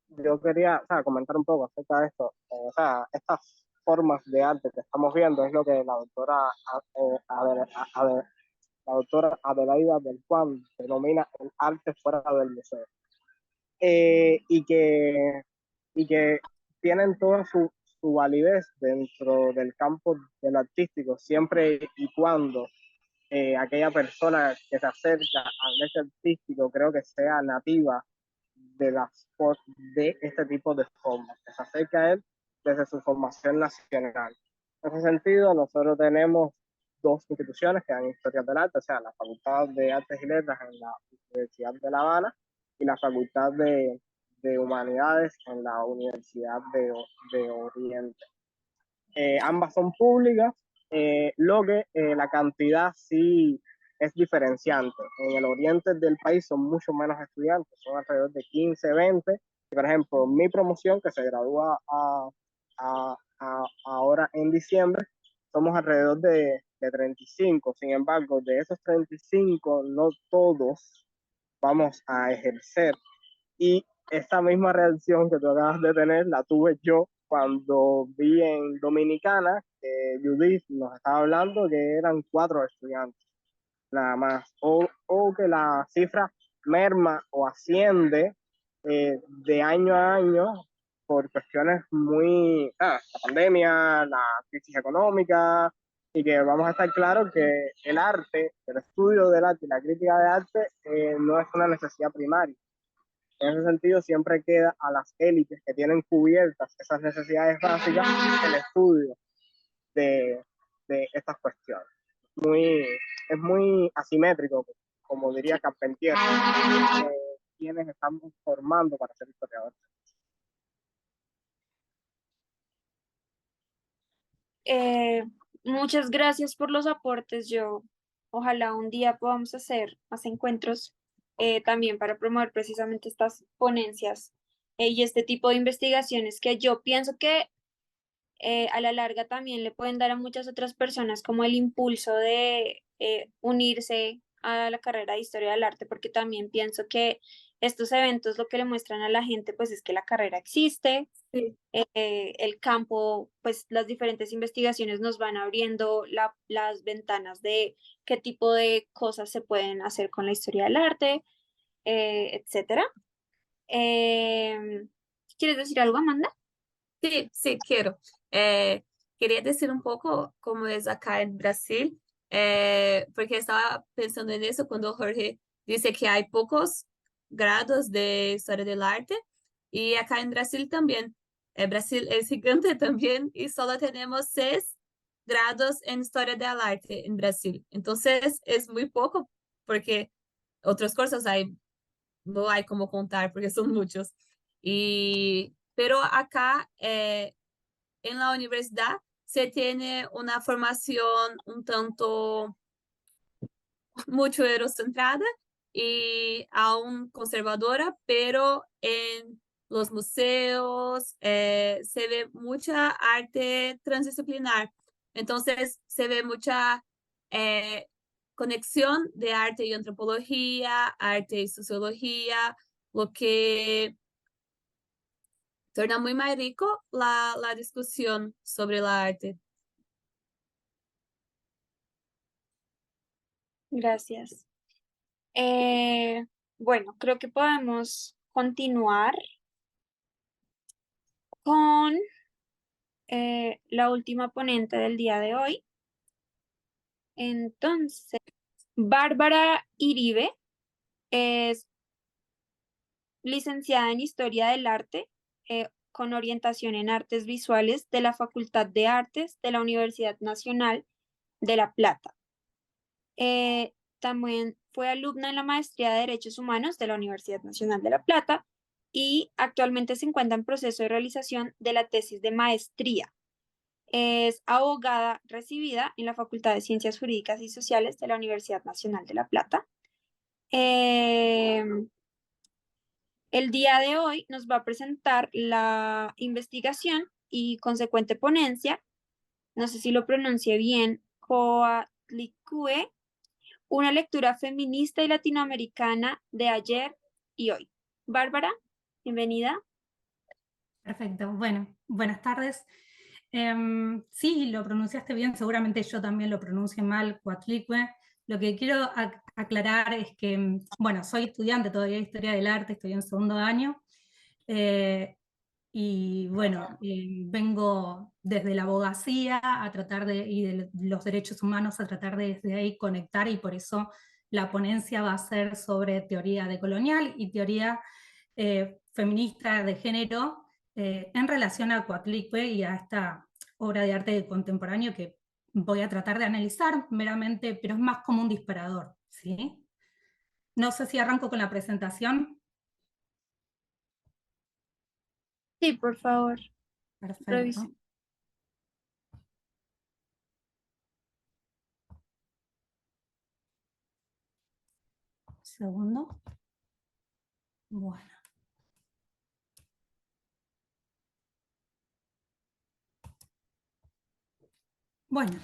Yo quería, o sea, comentar un poco acerca de esto. O sea, estas formas de arte que estamos viendo es lo que la doctora la doctora Adelaida del Juan denomina el arte fuera del museo. Y que tienen toda su validez dentro del campo del artístico, siempre y cuando aquella persona que se acerca al arte artístico creo que sea nativa de este tipo de formas, que se acerca a él desde su formación nacional. En ese sentido, nosotros tenemos dos instituciones que dan historia del arte, o sea, la Facultad de Artes y Letras en la Universidad de La Habana y la Facultad de Humanidades en la Universidad de Oriente. Ambas son públicas, lo que la cantidad sí es diferenciante. En el oriente del país son mucho menos estudiantes, son alrededor de 15, 20. Y, por ejemplo, mi promoción, que se gradúa ahora en diciembre, somos alrededor de 35. Sin embargo, de esos 35, no todos vamos a ejercer. Y esa misma reacción que tú acabas de tener la tuve yo cuando vi en Dominicana que Judith nos estaba hablando que eran 4 estudiantes nada más, o que la cifra merma o asciende de año a año por cuestiones muy, la pandemia, la crisis económica, y que vamos a estar claros que el arte, el estudio del arte y la crítica de arte no es una necesidad primaria. En ese sentido, siempre queda a las élites que tienen cubiertas esas necesidades básicas el estudio de, de estas cuestiones. Es muy asimétrico, como diría Carpentier, quienes estamos formando para ser historiadores. Muchas gracias por los aportes. Yo, ojalá un día podamos hacer más encuentros también para promover precisamente estas ponencias y este tipo de investigaciones que yo pienso que a la larga también le pueden dar a muchas otras personas como el impulso de unirse a la carrera de historia del arte, porque también pienso que estos eventos lo que le muestran a la gente pues es que la carrera existe, Sí. el campo, pues las diferentes investigaciones nos van abriendo las ventanas de qué tipo de cosas se pueden hacer con la historia del arte, etcétera. ¿Quieres decir algo, Amanda? Sí, sí, quiero. Quería decir un poco cómo es acá en Brasil, porque estaba pensando en eso cuando Jorge dice que hay pocos grados de historia del arte, y acá en Brasil también. Brasil es gigante también y solo tenemos 6 grados en historia del arte en Brasil. Entonces es muy poco porque otros cursos hay, no hay como contar porque son muchos. Pero acá en la universidad se tiene una formación un tanto mucho eurocentrada y aún conservadora, pero en los museos se ve mucha arte transdisciplinar. Entonces se ve mucha conexión de arte y antropología, arte y sociología, lo que torna muy más rico la discusión sobre el arte. Gracias. Bueno, creo que podemos continuar con la última ponente del día de hoy. Entonces, Bárbara Iribe es licenciada en Historia del Arte con orientación en Artes Visuales de la Facultad de Artes de la Universidad Nacional de La Plata. También fue alumna en la Maestría de Derechos Humanos de la Universidad Nacional de La Plata y actualmente se encuentra en proceso de realización de la tesis de maestría. Es abogada recibida en la Facultad de Ciencias Jurídicas y Sociales de la Universidad Nacional de La Plata. El día de hoy nos va a presentar la investigación y consecuente ponencia, no sé si lo pronuncie bien, Coatlicue, una lectura feminista y latinoamericana de ayer y hoy. Bárbara, bienvenida. Perfecto. Bueno, buenas tardes. Sí, lo pronunciaste bien, seguramente yo también lo pronuncie mal, Coatlicue. Lo que quiero aclarar es que, bueno, soy estudiante todavía de Historia del Arte, estoy en segundo año, y bueno, vengo desde la abogacía a tratar y de los derechos humanos a tratar de desde ahí conectar, y por eso la ponencia va a ser sobre teoría decolonial y teoría feminista de género, en relación a Coatlicue y a esta obra de arte contemporáneo que voy a tratar de analizar meramente, pero es más como un disparador, ¿sí? No sé si arranco con la presentación. Sí, por favor, Perfecto. revise. Segundo. Bueno. Bueno,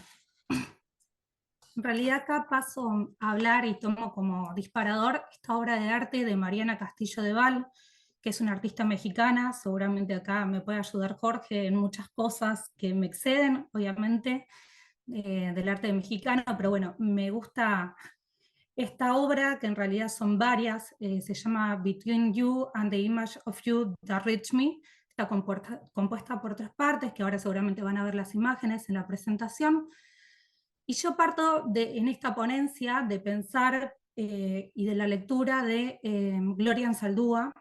en realidad acá paso a hablar y tomo como disparador esta obra de arte de Mariana Castillo de Val, que es una artista mexicana. Seguramente acá me puede ayudar Jorge en muchas cosas que me exceden, obviamente, del arte mexicano, pero bueno, me gusta esta obra, que en realidad son varias, se llama Between You and the Image of You That Reach Me. Está compuesta por 3 partes, que ahora seguramente van a ver las imágenes en la presentación. Y yo parto en esta ponencia de pensar y de la lectura de Gloria Anzaldúa,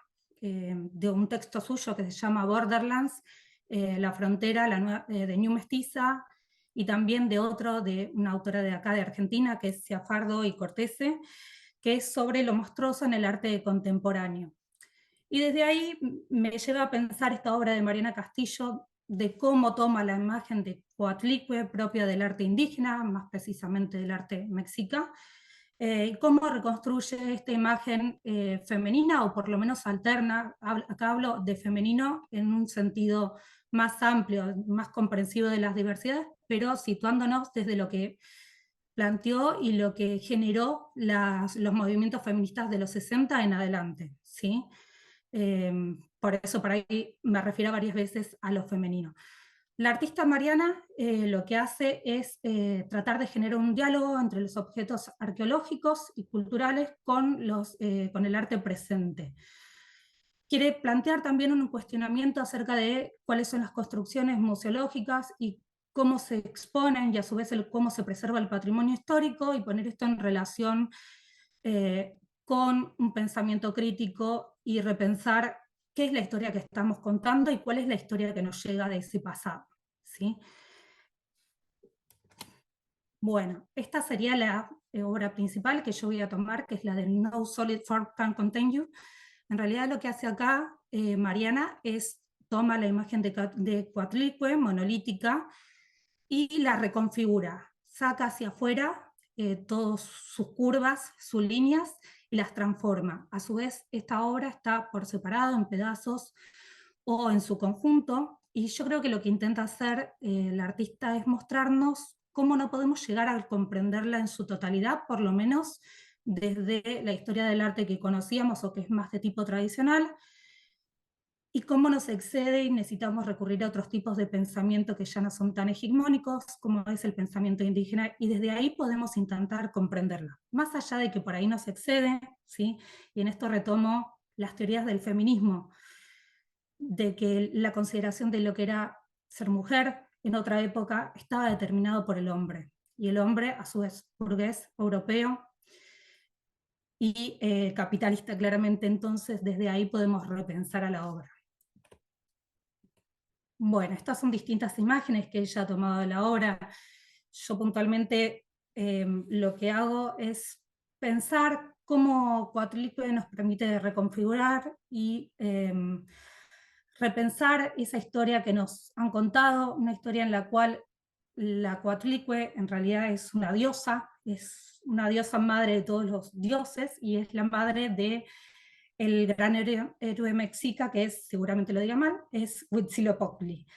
de un texto suyo que se llama Borderlands, La frontera, de Ñu Mestiza, y también de otro, de una autora de acá de Argentina, que es Ciafardo y Cortese, que es sobre lo monstruoso en el arte contemporáneo. Y desde ahí me lleva a pensar esta obra de Mariana Castillo, de cómo toma la imagen de Coatlicue, propia del arte indígena, más precisamente del arte mexica, y cómo reconstruye esta imagen femenina, o por lo menos alterna. Acá hablo de femenino en un sentido más amplio, más comprensivo de las diversidades, pero situándonos desde lo que planteó y lo que generó los movimientos feministas de los 60 en adelante, ¿sí? Por eso por ahí me refiero varias veces a lo femenino. La artista Mariana lo que hace es tratar de generar un diálogo entre los objetos arqueológicos y culturales con el arte presente. Quiere plantear también un cuestionamiento acerca de cuáles son las construcciones museológicas y cómo se exponen, y a su vez cómo se preserva el patrimonio histórico, y poner esto en relación con un pensamiento crítico y repensar qué es la historia que estamos contando y cuál es la historia que nos llega de ese pasado, ¿sí? Bueno, esta sería la obra principal que yo voy a tomar, que es la de No Solid Form Can Contain You. En realidad lo que hace acá Mariana es toma la imagen de Coatlicue, monolítica, y la reconfigura, saca hacia afuera todas sus curvas, sus líneas, y las transforma. A su vez, esta obra está por separado, en pedazos o en su conjunto, y yo creo que lo que intenta hacer el artista es mostrarnos cómo no podemos llegar a comprenderla en su totalidad, por lo menos desde la historia del arte que conocíamos, o que es más de tipo tradicional, y cómo nos excede y necesitamos recurrir a otros tipos de pensamiento que ya no son tan hegemónicos, como es el pensamiento indígena, y desde ahí podemos intentar comprenderla. Más allá de que por ahí nos excede, ¿sí? Y en esto retomo las teorías del feminismo, de que la consideración de lo que era ser mujer en otra época estaba determinado por el hombre, y el hombre a su vez burgués, europeo, y capitalista claramente. Entonces desde ahí podemos repensar a la obra. Bueno, estas son distintas imágenes que ella ha tomado de la obra. Yo puntualmente lo que hago es pensar cómo Coatlicue nos permite reconfigurar y repensar esa historia que nos han contado, una historia en la cual la Coatlicue en realidad es una diosa madre de todos los dioses, y es la madre de el gran héroe mexica, que es, seguramente lo diga mal, es Huitzilopochtli.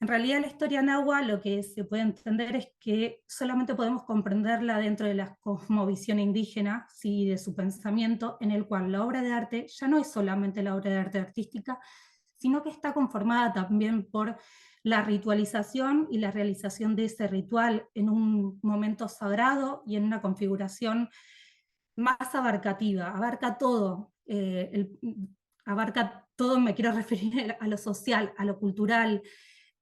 En realidad la historia náhuatl, lo que se puede entender es que solamente podemos comprenderla dentro de la cosmovisión indígena, ¿sí? De su pensamiento, en el cual la obra de arte ya no es solamente la obra de arte artística, sino que está conformada también por la ritualización y la realización de ese ritual en un momento sagrado y en una configuración más abarcativa, abarca todo, abarca todo, me quiero referir a lo social, a lo cultural,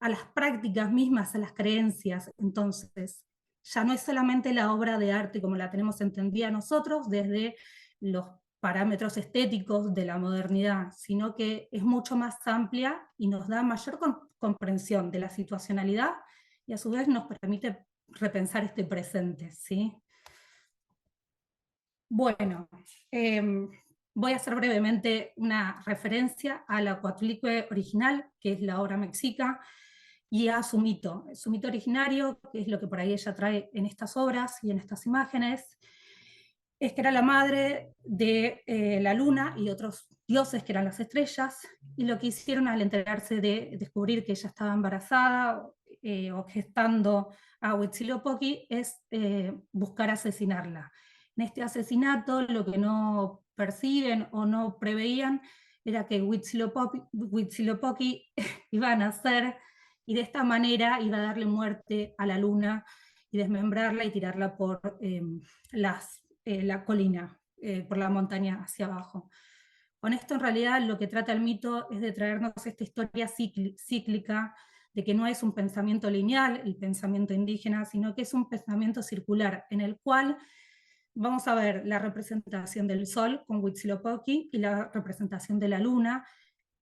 a las prácticas mismas, a las creencias. Entonces, ya no es solamente la obra de arte como la tenemos entendida nosotros desde los parámetros estéticos de la modernidad, sino que es mucho más amplia y nos da mayor comprensión de la situacionalidad, y a su vez nos permite repensar este presente, ¿sí? Bueno, voy a hacer brevemente una referencia a la Coatlicue original, que es la obra mexica, y a su mito originario, que es lo que por ahí ella trae en estas obras y en estas imágenes, es que era la madre de la luna y otros dioses que eran las estrellas, y lo que hicieron al enterarse de descubrir que ella estaba embarazada o gestando a Huitzilopochtli es buscar asesinarla. En este asesinato lo que no perciben o no preveían era que Huitzilopochtli iba a nacer, y de esta manera iba a darle muerte a la luna y desmembrarla y tirarla por la colina, por la montaña hacia abajo. Con esto en realidad lo que trata el mito es de traernos esta historia cíclica, de que no es un pensamiento lineal, el pensamiento indígena, sino que es un pensamiento circular, en el cual vamos a ver la representación del Sol con Huitzilopochtli y la representación de la Luna,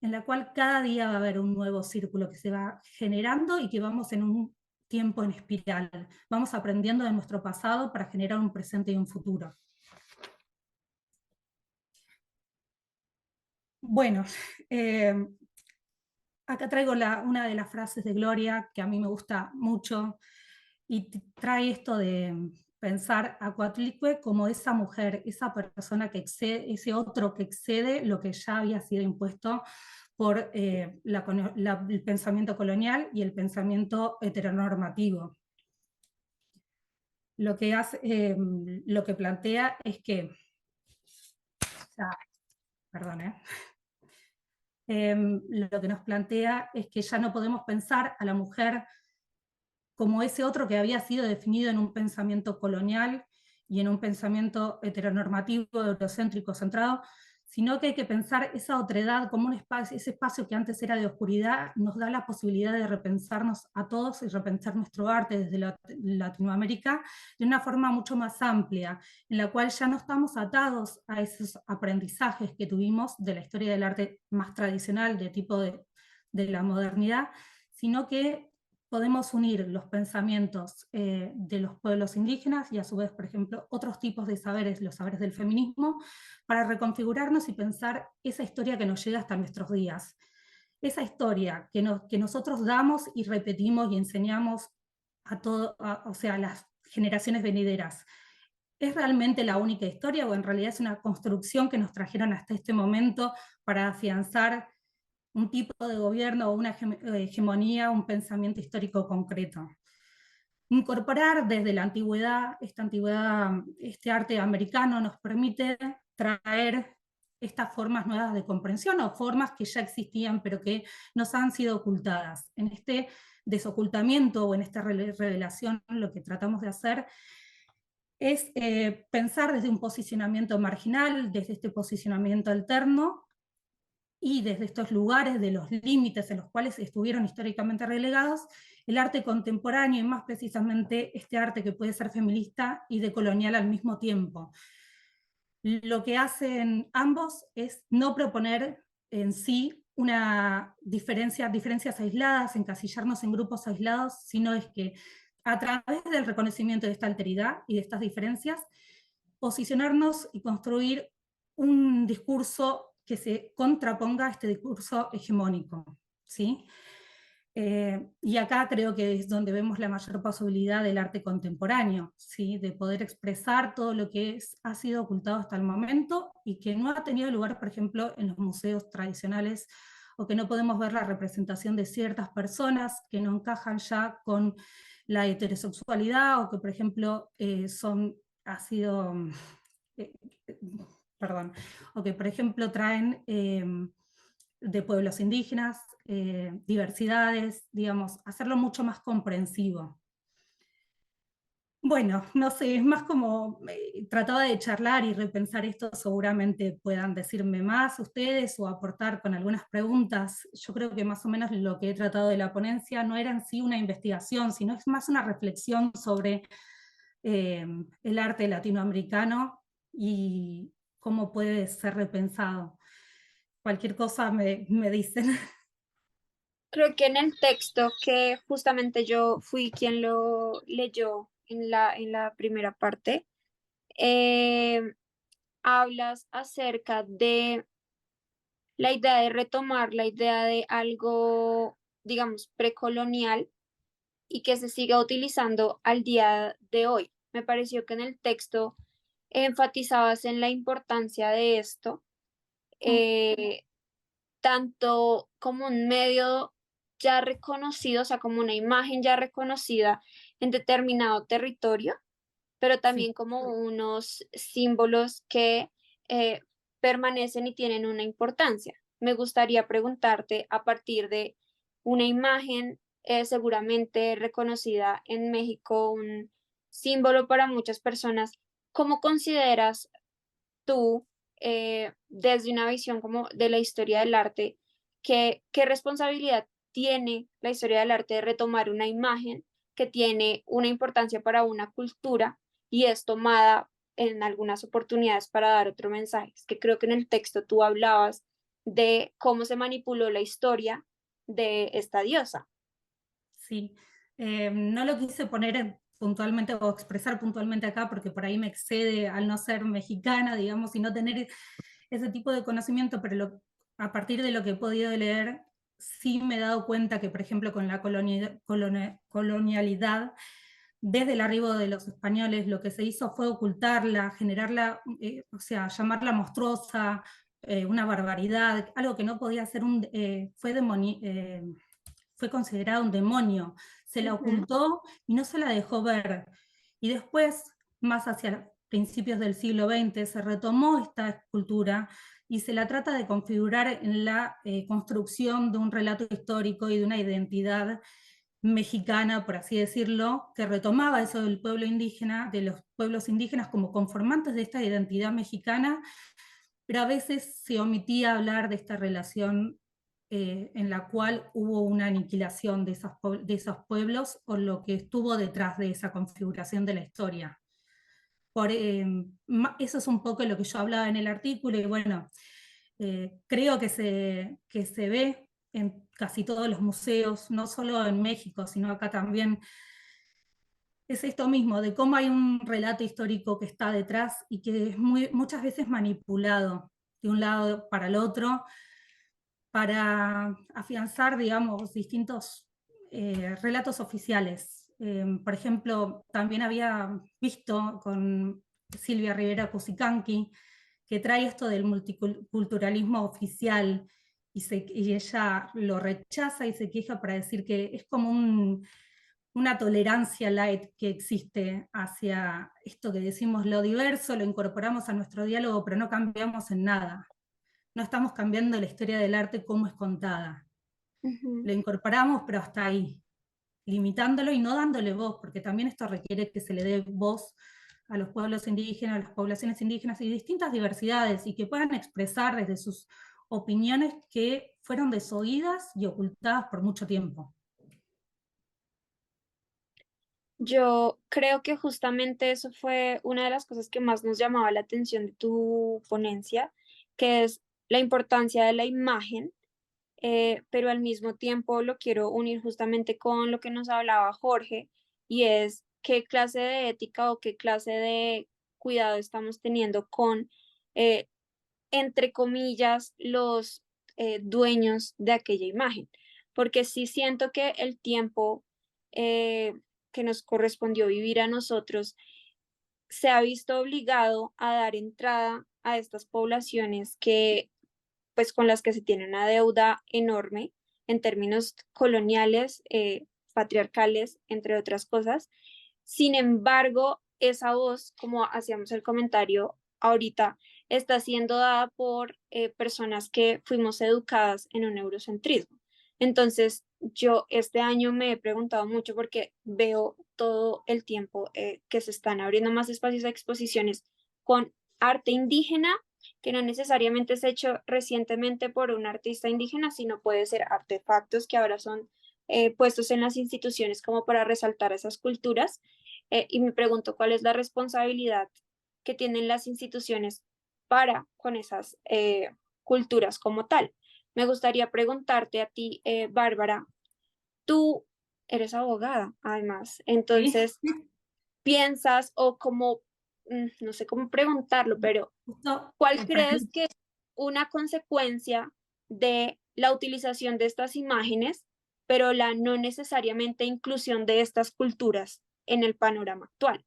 en la cual cada día va a haber un nuevo círculo que se va generando y que vamos en un tiempo en espiral. Vamos aprendiendo de nuestro pasado para generar un presente y un futuro. Bueno, acá traigo una de las frases de Gloria que a mí me gusta mucho y trae esto de pensar a Coatlicue como esa mujer, esa persona que excede, ese otro que excede lo que ya había sido impuesto por el pensamiento colonial y el pensamiento heteronormativo. Lo que plantea es que, perdón, lo que nos plantea es que ya no podemos pensar a la mujer como ese otro que había sido definido en un pensamiento colonial y en un pensamiento heteronormativo, eurocéntrico, centrado, sino que hay que pensar esa otredad como un espacio, ese espacio que antes era de oscuridad, nos da la posibilidad de repensarnos a todos y repensar nuestro arte desde Latinoamérica de una forma mucho más amplia, en la cual ya no estamos atados a esos aprendizajes que tuvimos de la historia del arte más tradicional, de tipo de la modernidad, sino que podemos unir los pensamientos de los pueblos indígenas y a su vez, por ejemplo, otros tipos de saberes, los saberes del feminismo, para reconfigurarnos y pensar esa historia que nos llega hasta nuestros días. Esa historia que nosotros damos y repetimos y enseñamos o sea, a las generaciones venideras. ¿Es realmente la única historia o en realidad es una construcción que nos trajeron hasta este momento para afianzar un tipo de gobierno o una hegemonía, un pensamiento histórico concreto? Incorporar desde la antigüedad, este arte americano nos permite traer estas formas nuevas de comprensión o formas que ya existían pero que nos han sido ocultadas. En este desocultamiento o en esta revelación lo que tratamos de hacer es pensar desde un posicionamiento marginal, desde este posicionamiento alterno, y desde estos lugares de los límites en los cuales estuvieron históricamente relegados, el arte contemporáneo y más precisamente este arte que puede ser feminista y decolonial al mismo tiempo. Lo que hacen ambos es no proponer en sí diferencias aisladas, encasillarnos en grupos aislados, sino es que a través del reconocimiento de esta alteridad y de estas diferencias, posicionarnos y construir un discurso que se contraponga a este discurso hegemónico, ¿sí? Y acá creo que es donde vemos la mayor posibilidad del arte contemporáneo, ¿sí? De poder expresar todo lo que ha sido ocultado hasta el momento y que no ha tenido lugar, por ejemplo, en los museos tradicionales, o que no podemos ver la representación de ciertas personas que no encajan ya con la heterosexualidad, o que, por ejemplo, perdón, o que, por ejemplo, traen de pueblos indígenas, diversidades, digamos, hacerlo mucho más comprensivo. Bueno, no sé, es más como trataba de charlar y repensar esto, seguramente puedan decirme más ustedes o aportar con algunas preguntas. Yo creo que más o menos lo que he tratado de la ponencia no era en sí una investigación, sino es más una reflexión sobre el arte latinoamericano y cómo puede ser repensado. Cualquier cosa me dicen. Creo que en el texto que justamente yo fui quien lo leyó en la primera parte, eh, hablas acerca de la idea de retomar la idea de algo, digamos, precolonial y que se siga utilizando al día de hoy. Me pareció que en el texto enfatizabas en la importancia de esto, eh, tanto como un medio ya reconocido, o sea, como una imagen ya reconocida en determinado territorio, pero también Sí. como unos símbolos que eh, permanecen y tienen una importancia. Me gustaría preguntarte a partir de una imagen seguramente reconocida en México, un símbolo para muchas personas, ¿cómo consideras tú, desde una visión como de la historia del arte, qué responsabilidad tiene la historia del arte de retomar una imagen que tiene una importancia para una cultura y es tomada en algunas oportunidades para dar otro mensaje. Es que creo que en el texto tú hablabas de cómo se manipuló la historia de esta diosa. Sí, no lo quise poner puntualmente o expresar puntualmente acá porque por ahí me excede al no ser mexicana, digamos, y no tener ese tipo de conocimiento, pero a partir de lo que he podido leer, sí me he dado cuenta que, por ejemplo, con la colonialidad, desde el arribo de los españoles, lo que se hizo fue ocultarla, generarla, o sea, llamarla monstruosa, una barbaridad, algo que no podía ser fue considerado un demonio, se la ocultó y no se la dejó ver. Y después, más hacia principios del siglo XX, se retomó esta escultura y se la trata de configurar en la construcción de un relato histórico y de una identidad mexicana, por así decirlo, que retomaba eso del pueblo indígena, de los pueblos indígenas como conformantes de esta identidad mexicana, pero a veces se omitía hablar de esta relación en la cual hubo una aniquilación de esos pueblos o lo que estuvo detrás de esa configuración de la historia. Eso es un poco lo que yo hablaba en el artículo y bueno, creo que se ve en casi todos los museos, no solo en México, sino acá también. Es esto mismo, de cómo hay un relato histórico que está detrás y que es muchas veces manipulado de un lado para el otro para afianzar, digamos, distintos relatos oficiales. Por ejemplo, también había visto con Silvia Rivera Cusicanqui que trae esto del multiculturalismo oficial y ella lo rechaza y se queja para decir que es como una tolerancia light que existe hacia esto que decimos lo diverso, lo incorporamos a nuestro diálogo, pero no cambiamos en nada. No estamos cambiando la historia del arte como es contada. Lo incorporamos, pero hasta ahí, limitándolo y no dándole voz, porque también esto requiere que se le dé voz a los pueblos indígenas, a las poblaciones indígenas y distintas diversidades, y que puedan expresar desde sus opiniones que fueron desoídas y ocultadas por mucho tiempo. Yo creo que justamente eso fue una de las cosas que más nos llamaba la atención de tu ponencia, que es la importancia de la imagen, pero al mismo tiempo lo quiero unir justamente con lo que nos hablaba Jorge, y es qué clase de ética o qué clase de cuidado estamos teniendo con, entre comillas, los dueños de aquella imagen, porque sí siento que el tiempo eh, que nos correspondió vivir a nosotros se ha visto obligado a dar entrada a estas poblaciones que, pues, con las que se tiene una deuda enorme en términos coloniales, patriarcales, entre otras cosas. Sin embargo, esa voz, como hacíamos el comentario ahorita, está siendo dada por personas que fuimos educadas en un eurocentrismo. Entonces, yo este año me he preguntado mucho porque veo todo el tiempo que se están abriendo más espacios de exposiciones con arte indígena, que no necesariamente es hecho recientemente por un artista indígena, sino puede ser artefactos que ahora son puestos en las instituciones como para resaltar esas culturas. Y me pregunto cuál es la responsabilidad que tienen las instituciones para con esas culturas como tal. Me gustaría preguntarte a ti, Bárbara, tú eres abogada, además, entonces, ¿Sí? ¿piensas o como, no sé cómo preguntarlo, pero Justo, cuál crees que es una consecuencia de la utilización de estas imágenes, pero la no necesariamente inclusión de estas culturas en el panorama actual?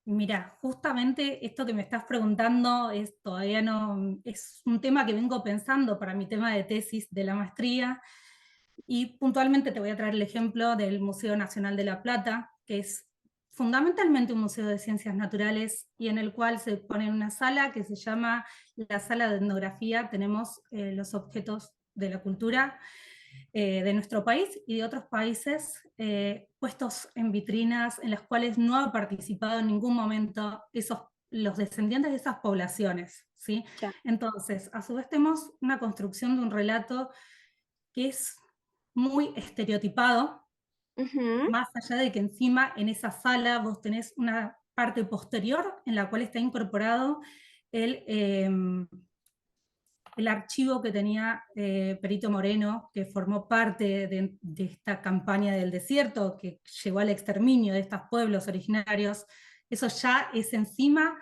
Mira, justamente esto que me estás preguntando todavía no, es un tema que vengo pensando para mi tema de tesis de la maestría, y puntualmente te voy a traer el ejemplo del Museo Nacional de La Plata, que es fundamentalmente un museo de ciencias naturales y en el cual se pone en una sala que se llama la sala de etnografía. Tenemos los objetos de la cultura de nuestro país y de otros países puestos en vitrinas en las cuales no ha participado en ningún momento los descendientes de esas poblaciones, ¿sí? Ya. Entonces, a su vez tenemos una construcción de un relato que es muy estereotipado, Ujú. más allá de que encima en esa sala vos tenés una parte posterior en la cual está incorporado el archivo que tenía Perito Moreno, que formó parte de esta campaña del desierto, que llevó al exterminio de estos pueblos originarios. Eso ya es encima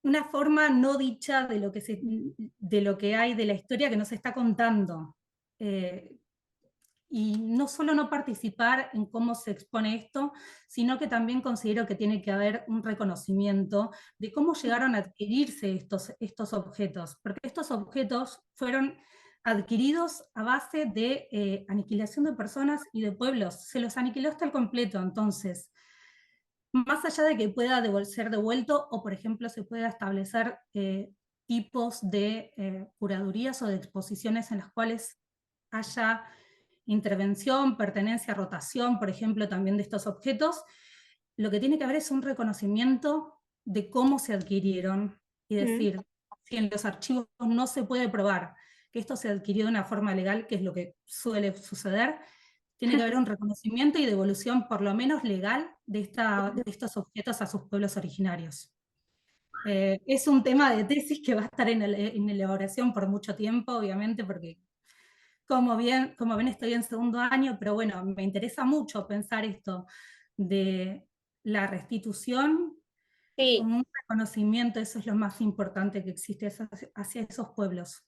una forma no dicha de lo que hay de la historia que nos está contando. Y no solo no participar en cómo se expone esto, sino que también considero que tiene que haber un reconocimiento de cómo llegaron a adquirirse estos objetos, porque estos objetos fueron adquiridos a base de aniquilación de personas y de pueblos, se los aniquiló hasta el completo. Entonces, más allá de que pueda ser devuelto, o por ejemplo se pueda establecer tipos de curadurías o de exposiciones en las cuales haya intervención, pertenencia, rotación, por ejemplo, también de estos objetos, lo que tiene que haber es un reconocimiento de cómo se adquirieron y decir, si en los archivos no se puede probar que esto se adquirió de una forma legal, que es lo que suele suceder, tiene que haber un reconocimiento y devolución, por lo menos legal, de estos objetos a sus pueblos originarios. Es un tema de tesis que va a estar en elaboración por mucho tiempo, obviamente, porque como ven estoy en segundo año, pero bueno, me interesa mucho pensar esto de la restitución Sí, como un reconocimiento, eso es lo más importante que existe hacia esos pueblos.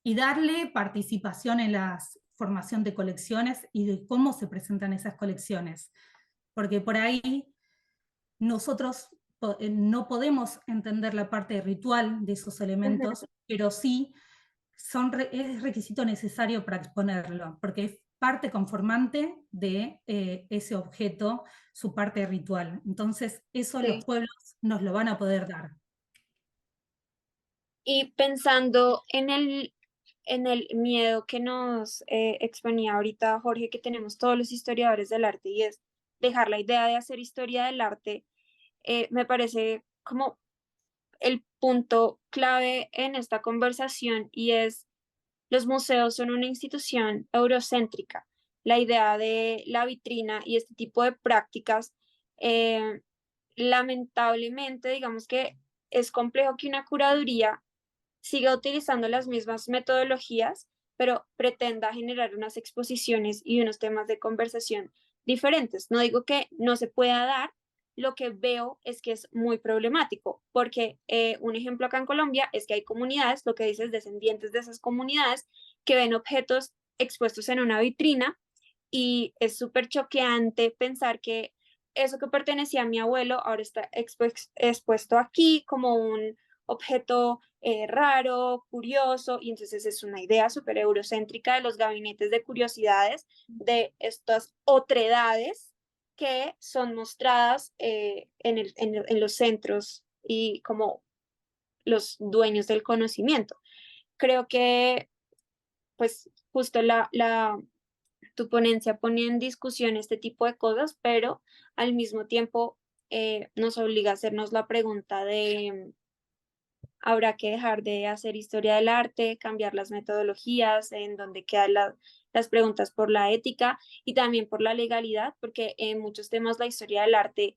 Y darle participación en la formación de colecciones y de cómo se presentan esas colecciones. Porque por ahí nosotros no podemos entender la parte ritual de esos elementos, pero sí es requisito necesario para exponerlo, porque es parte conformante de ese objeto, su parte ritual. Entonces, eso los sí. pueblos nos lo van a poder dar. Y pensando en el miedo que nos exponía ahorita Jorge, que tenemos todos los historiadores del arte, y es dejar la idea de hacer historia del arte, me parece como el punto clave en esta conversación, y es: los museos son una institución eurocéntrica. La idea de la vitrina y este tipo de prácticas, eh, lamentablemente, digamos que es complejo que una curaduría siga utilizando las mismas metodologías, pero pretenda generar unas exposiciones y unos temas de conversación diferentes. No digo que no se pueda dar, lo que veo es que es muy problemático, porque un ejemplo acá en Colombia es que hay comunidades, lo que dices, descendientes de esas comunidades, que ven objetos expuestos en una vitrina, y es súper choqueante pensar que eso que pertenecía a mi abuelo ahora está expuesto aquí como un objeto raro, curioso, y entonces es una idea súper eurocéntrica de los gabinetes de curiosidades, de estas otredades que son mostradas en los centros y como los dueños del conocimiento. Creo que pues justo tu ponencia pone en discusión este tipo de cosas, pero al mismo tiempo nos obliga a hacernos la pregunta de: habrá que dejar de hacer historia del arte, cambiar las metodologías, en donde quedan las preguntas por la ética y también por la legalidad, porque en muchos temas la historia del arte,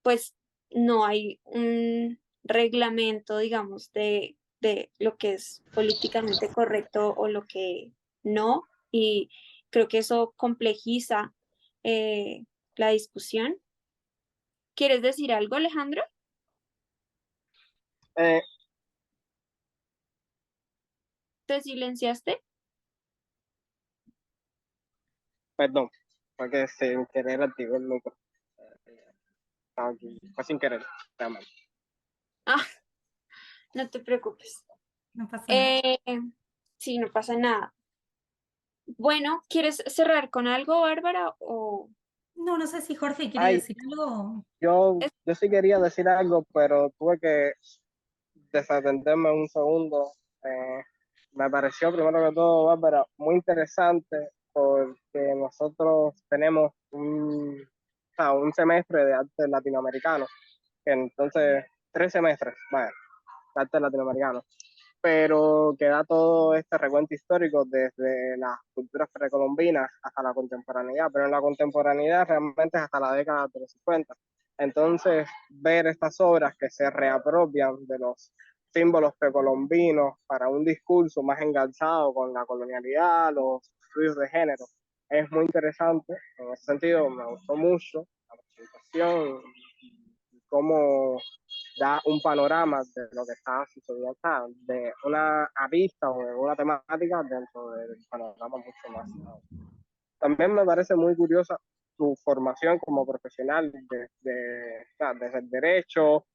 pues no hay un reglamento, digamos, de lo que es políticamente correcto o lo que no, y creo que eso complejiza eh, la discusión. ¿Quieres decir algo, Alejandro? Eh, ¿Te silenciaste? Perdón, porque sin querer activé el micro. Aquí, fue sin querer, realmente. Ah, no te preocupes. No pasa nada. Eh, sí, no pasa nada. Bueno, ¿quieres cerrar con algo, Bárbara? O No, no sé si Jorge quiere Ay, decir algo. yo sí quería decir algo, pero tuve que desatenderme un segundo. Eh, Me pareció, primero que todo, Bárbara, muy interesante porque nosotros tenemos un semestre de arte latinoamericano, que entonces, 3 semestres, vaya, de arte latinoamericano. pero que da todo este recuento histórico desde las culturas precolombinas hasta la contemporaneidad, pero en la contemporaneidad realmente es hasta la década de los 50. Entonces, ver estas obras que se reapropian de los símbolos precolombinos para un discurso más enganchado con la colonialidad, los estudios de género, es muy interesante. En ese sentido, me gustó mucho la presentación, cómo da un panorama de lo que está sucediendo, o sea, de una arista o de una temática dentro del panorama mucho más. También me parece muy curiosa tu formación como profesional o sea, desde el derecho,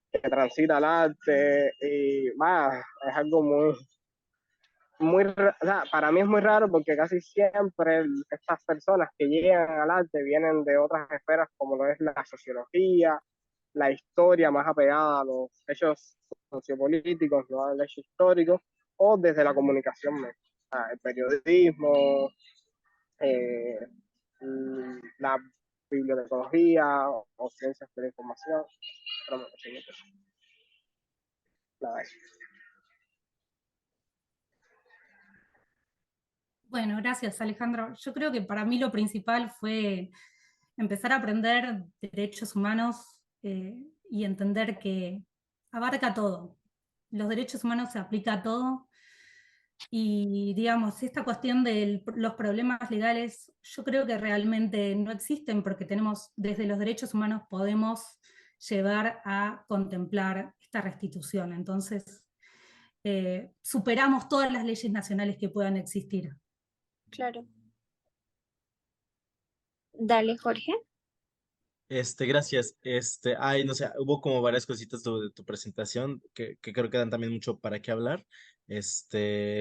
que transita al arte, y es algo o sea, para mí es muy raro porque casi siempre estas personas que llegan al arte vienen de otras esferas como lo es la sociología, la historia más apegada a los hechos sociopolíticos, no al hecho histórico, o desde la comunicación, o sea, el periodismo, eh, la bibliotecología o ciencias de la información. Pero bueno, sí, nada, eso. Bueno, gracias Alejandro. Yo creo que para mí lo principal fue empezar a aprender derechos humanos y entender que abarca todo. Los derechos humanos se aplica a todo y, digamos, esta cuestión de los problemas legales, yo creo que realmente no existen porque tenemos, desde los derechos humanos podemos llevar a contemplar esta restitución. Entonces, superamos todas las leyes nacionales que puedan existir. Claro. Dale, Jorge. Gracias. Ay, no sé, hubo como varias cositas de tu presentación que creo que dan también mucho para qué hablar.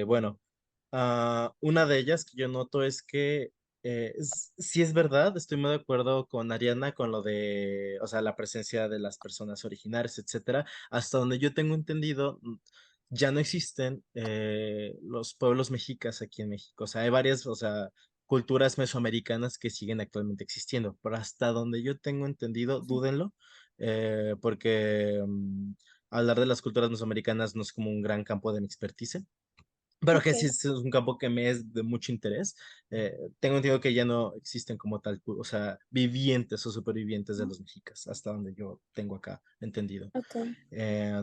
Bueno, una de ellas que yo noto es que sí es verdad, estoy muy de acuerdo con Ariana con lo de, o sea, la presencia de las personas originarias, etcétera. Hasta donde yo tengo entendido, ya no existen los pueblos mexicas aquí en México. O sea, hay varias, o sea, culturas mesoamericanas que siguen actualmente existiendo, pero hasta donde yo tengo entendido, dúdenlo, porque hablar de las culturas mesoamericanas no es como un gran campo de mi expertise. Pero que Ok, sí es un campo que me es de mucho interés. Tengo entendido que ya no existen como tal, o sea, vivientes o supervivientes de los mexicas, hasta donde yo tengo acá entendido, ok.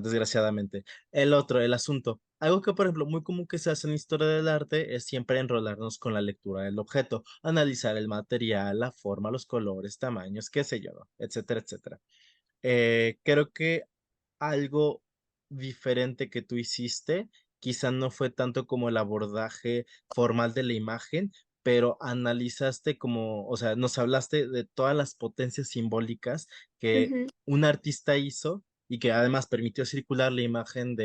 desgraciadamente. El asunto. Algo que, por ejemplo, muy común que se hace en historia del arte es siempre enrolarnos con la lectura del objeto, analizar el material, la forma, los colores, tamaños, qué sé yo, ¿no? Etcétera, etcétera. Creo que algo diferente que tú hiciste, quizá no fue tanto como el abordaje formal de la imagen, pero analizaste como, o sea, nos hablaste de todas las potencias simbólicas que Ujú, un artista hizo y que además permitió circular la imagen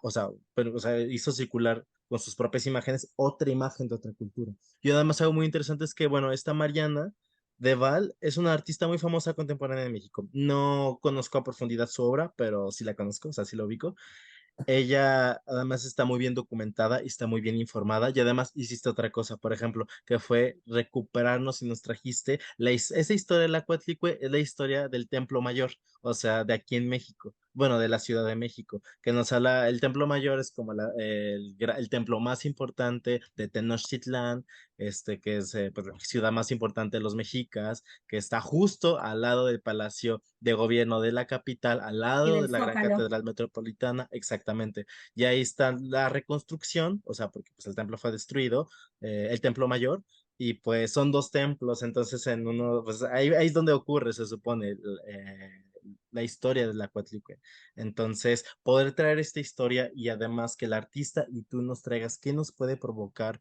o sea, pero, o sea, hizo circular con sus propias imágenes otra imagen de otra cultura. Y además algo muy interesante es que, bueno, esta Mariana Deval es una artista muy famosa contemporánea de México. No conozco a profundidad su obra, pero sí la conozco, o sea, sí la ubico. Ella además está muy bien documentada y está muy bien informada y además hiciste otra cosa, por ejemplo, que fue recuperarnos y nos trajiste esa historia de la Coatlicue es la historia del Templo Mayor, o sea, de aquí en México, bueno, de la Ciudad de México, que nos habla, el Templo Mayor es como el templo más importante de Tenochtitlán, que es pues, la ciudad más importante de los mexicas, que está justo al lado del Palacio de Gobierno de la capital, al Y lado de del la Gran Zócalo. Catedral Metropolitana, exactamente. Y ahí está la reconstrucción, o sea, porque pues, el templo fue destruido, el templo mayor, y pues son dos templos, entonces en uno, pues ahí es donde ocurre, se supone, la historia de la Coatlicue. Entonces, poder traer esta historia y además que el artista y tú nos traigas qué nos puede provocar,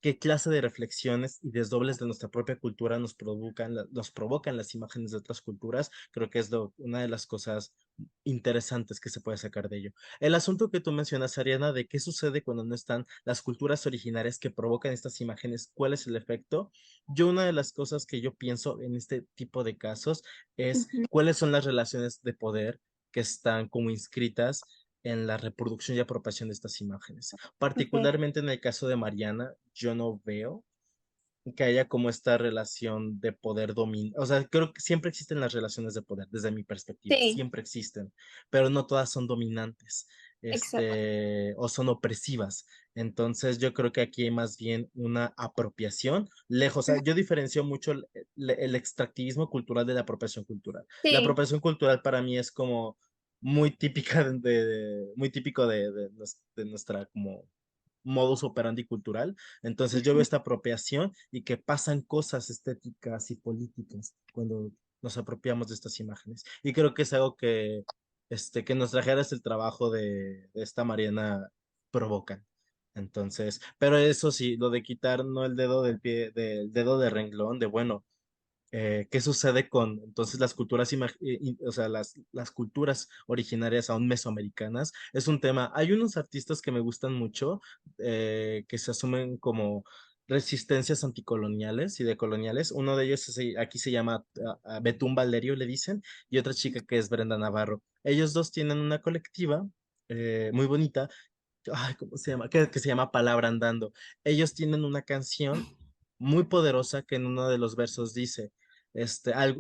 qué clase de reflexiones y desdobles de nuestra propia cultura nos provocan las imágenes de otras culturas, creo que es una de las cosas interesantes que se puede sacar de ello. El asunto que tú mencionas, Ariana, de qué sucede cuando no están las culturas originarias que provocan estas imágenes, cuál es el efecto. Yo una de las cosas que yo pienso en este tipo de casos es ujú. cuáles son las relaciones de poder que están como inscritas en la reproducción y apropiación de estas imágenes. Ok, Particularmente en el caso de Mariana, yo no veo que haya como esta relación de poder dominante. O sea, creo que siempre existen las relaciones de poder, desde mi perspectiva, sí, siempre existen, pero no todas son dominantes. Exacto. o son opresivas. Entonces yo creo que aquí hay más bien una apropiación lejos. O sea, yo diferencio mucho el extractivismo cultural de la apropiación cultural. La Sí. apropiación cultural para mí es como muy típica muy típico de nuestra como modus operandi cultural. Entonces yo veo esta apropiación y que pasan cosas estéticas y políticas cuando nos apropiamos de estas imágenes. Y creo que es algo que nos trajeras el trabajo de esta Mariana provocan. Entonces, pero eso sí, lo de quitar no el dedo del pie, del dedo de renglón, de bueno, ¿qué sucede con entonces las culturas, o sea, las culturas originarias aún mesoamericanas? Es un tema. Hay unos artistas que me gustan mucho, que se asumen como resistencias anticoloniales y decoloniales. Uno de ellos aquí se llama Betún Valerio, le dicen, y otra chica que es Brenda Navarro. Ellos dos tienen una colectiva muy bonita. Ay, ¿cómo se llama? Que se llama Palabra Andando. Ellos tienen una canción muy poderosa que en uno de los versos dice,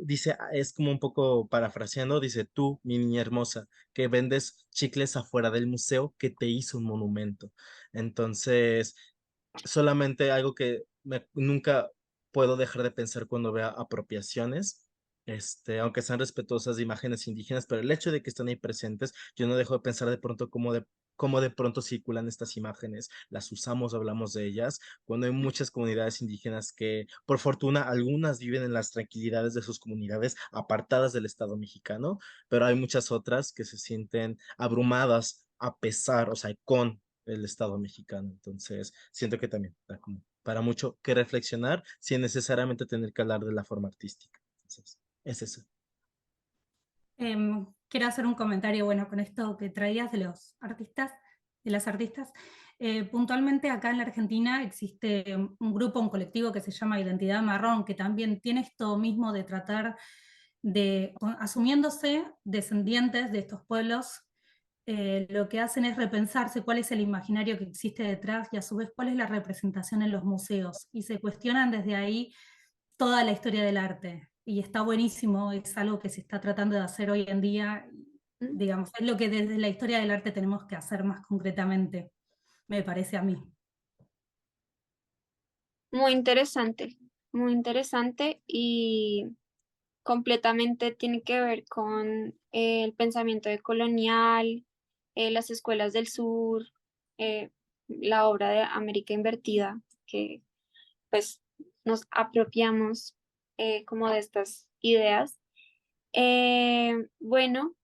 dice, es como un poco parafraseando, dice, tú, mi niña hermosa, que vendes chicles afuera del museo que te hizo un monumento. Entonces, solamente algo que nunca puedo dejar de pensar cuando vea apropiaciones. Aunque sean respetuosas de imágenes indígenas, pero el hecho de que estén ahí presentes, yo no dejo de pensar de pronto cómo de pronto circulan estas imágenes, las usamos, hablamos de ellas, cuando hay muchas comunidades indígenas que, por fortuna, algunas viven en las tranquilidades de sus comunidades apartadas del Estado mexicano, pero hay muchas otras que se sienten abrumadas a pesar, o sea, con el Estado mexicano. Entonces, siento que también da como para mucho que reflexionar sin necesariamente tener que hablar de la forma artística. Entonces, es eso. Quiero hacer un comentario, bueno, con esto que traías de los artistas, de las artistas. Puntualmente acá en la Argentina existe un grupo, un colectivo que se llama Identidad Marrón, que también tiene esto mismo de tratar de, asumiéndose descendientes de estos pueblos, lo que hacen es repensarse cuál es el imaginario que existe detrás y a su vez cuál es la representación en los museos. Y se cuestionan desde ahí toda la historia del arte. Y está buenísimo, es algo que se está tratando de hacer hoy en día. Digamos, es lo que desde la historia del arte tenemos que hacer más concretamente, me parece a mí. Muy interesante y completamente tiene que ver con el pensamiento decolonial, las escuelas del sur, eh, la obra de América Invertida, que pues nos apropiamos como de estas ideas. Bueno,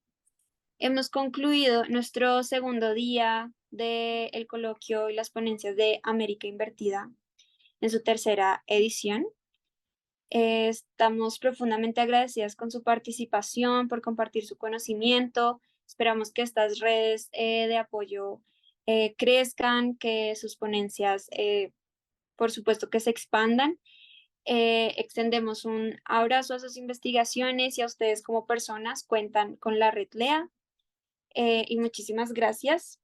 hemos concluido nuestro segundo día del coloquio y las ponencias de América Invertida en su tercera edición. Estamos profundamente agradecidas con su participación, por compartir su conocimiento. Esperamos que estas redes de apoyo crezcan, que sus ponencias, por supuesto, que se expandan. Extendemos un abrazo a sus investigaciones y a ustedes como personas. Cuentan con la red LEA y muchísimas gracias.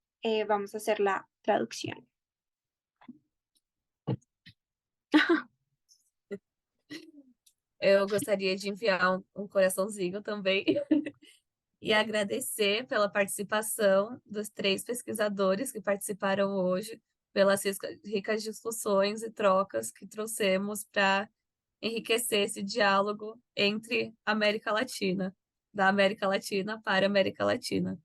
Vamos a hacer la traducción. Eu gostaria de enviar um coraçãozinho também e agradecer pela participação dos 3 pesquisadores que participaram hoje, pelas ricas discussões e trocas que trouxemos para enriquecer esse diálogo entre América Latina, da América Latina para a América Latina.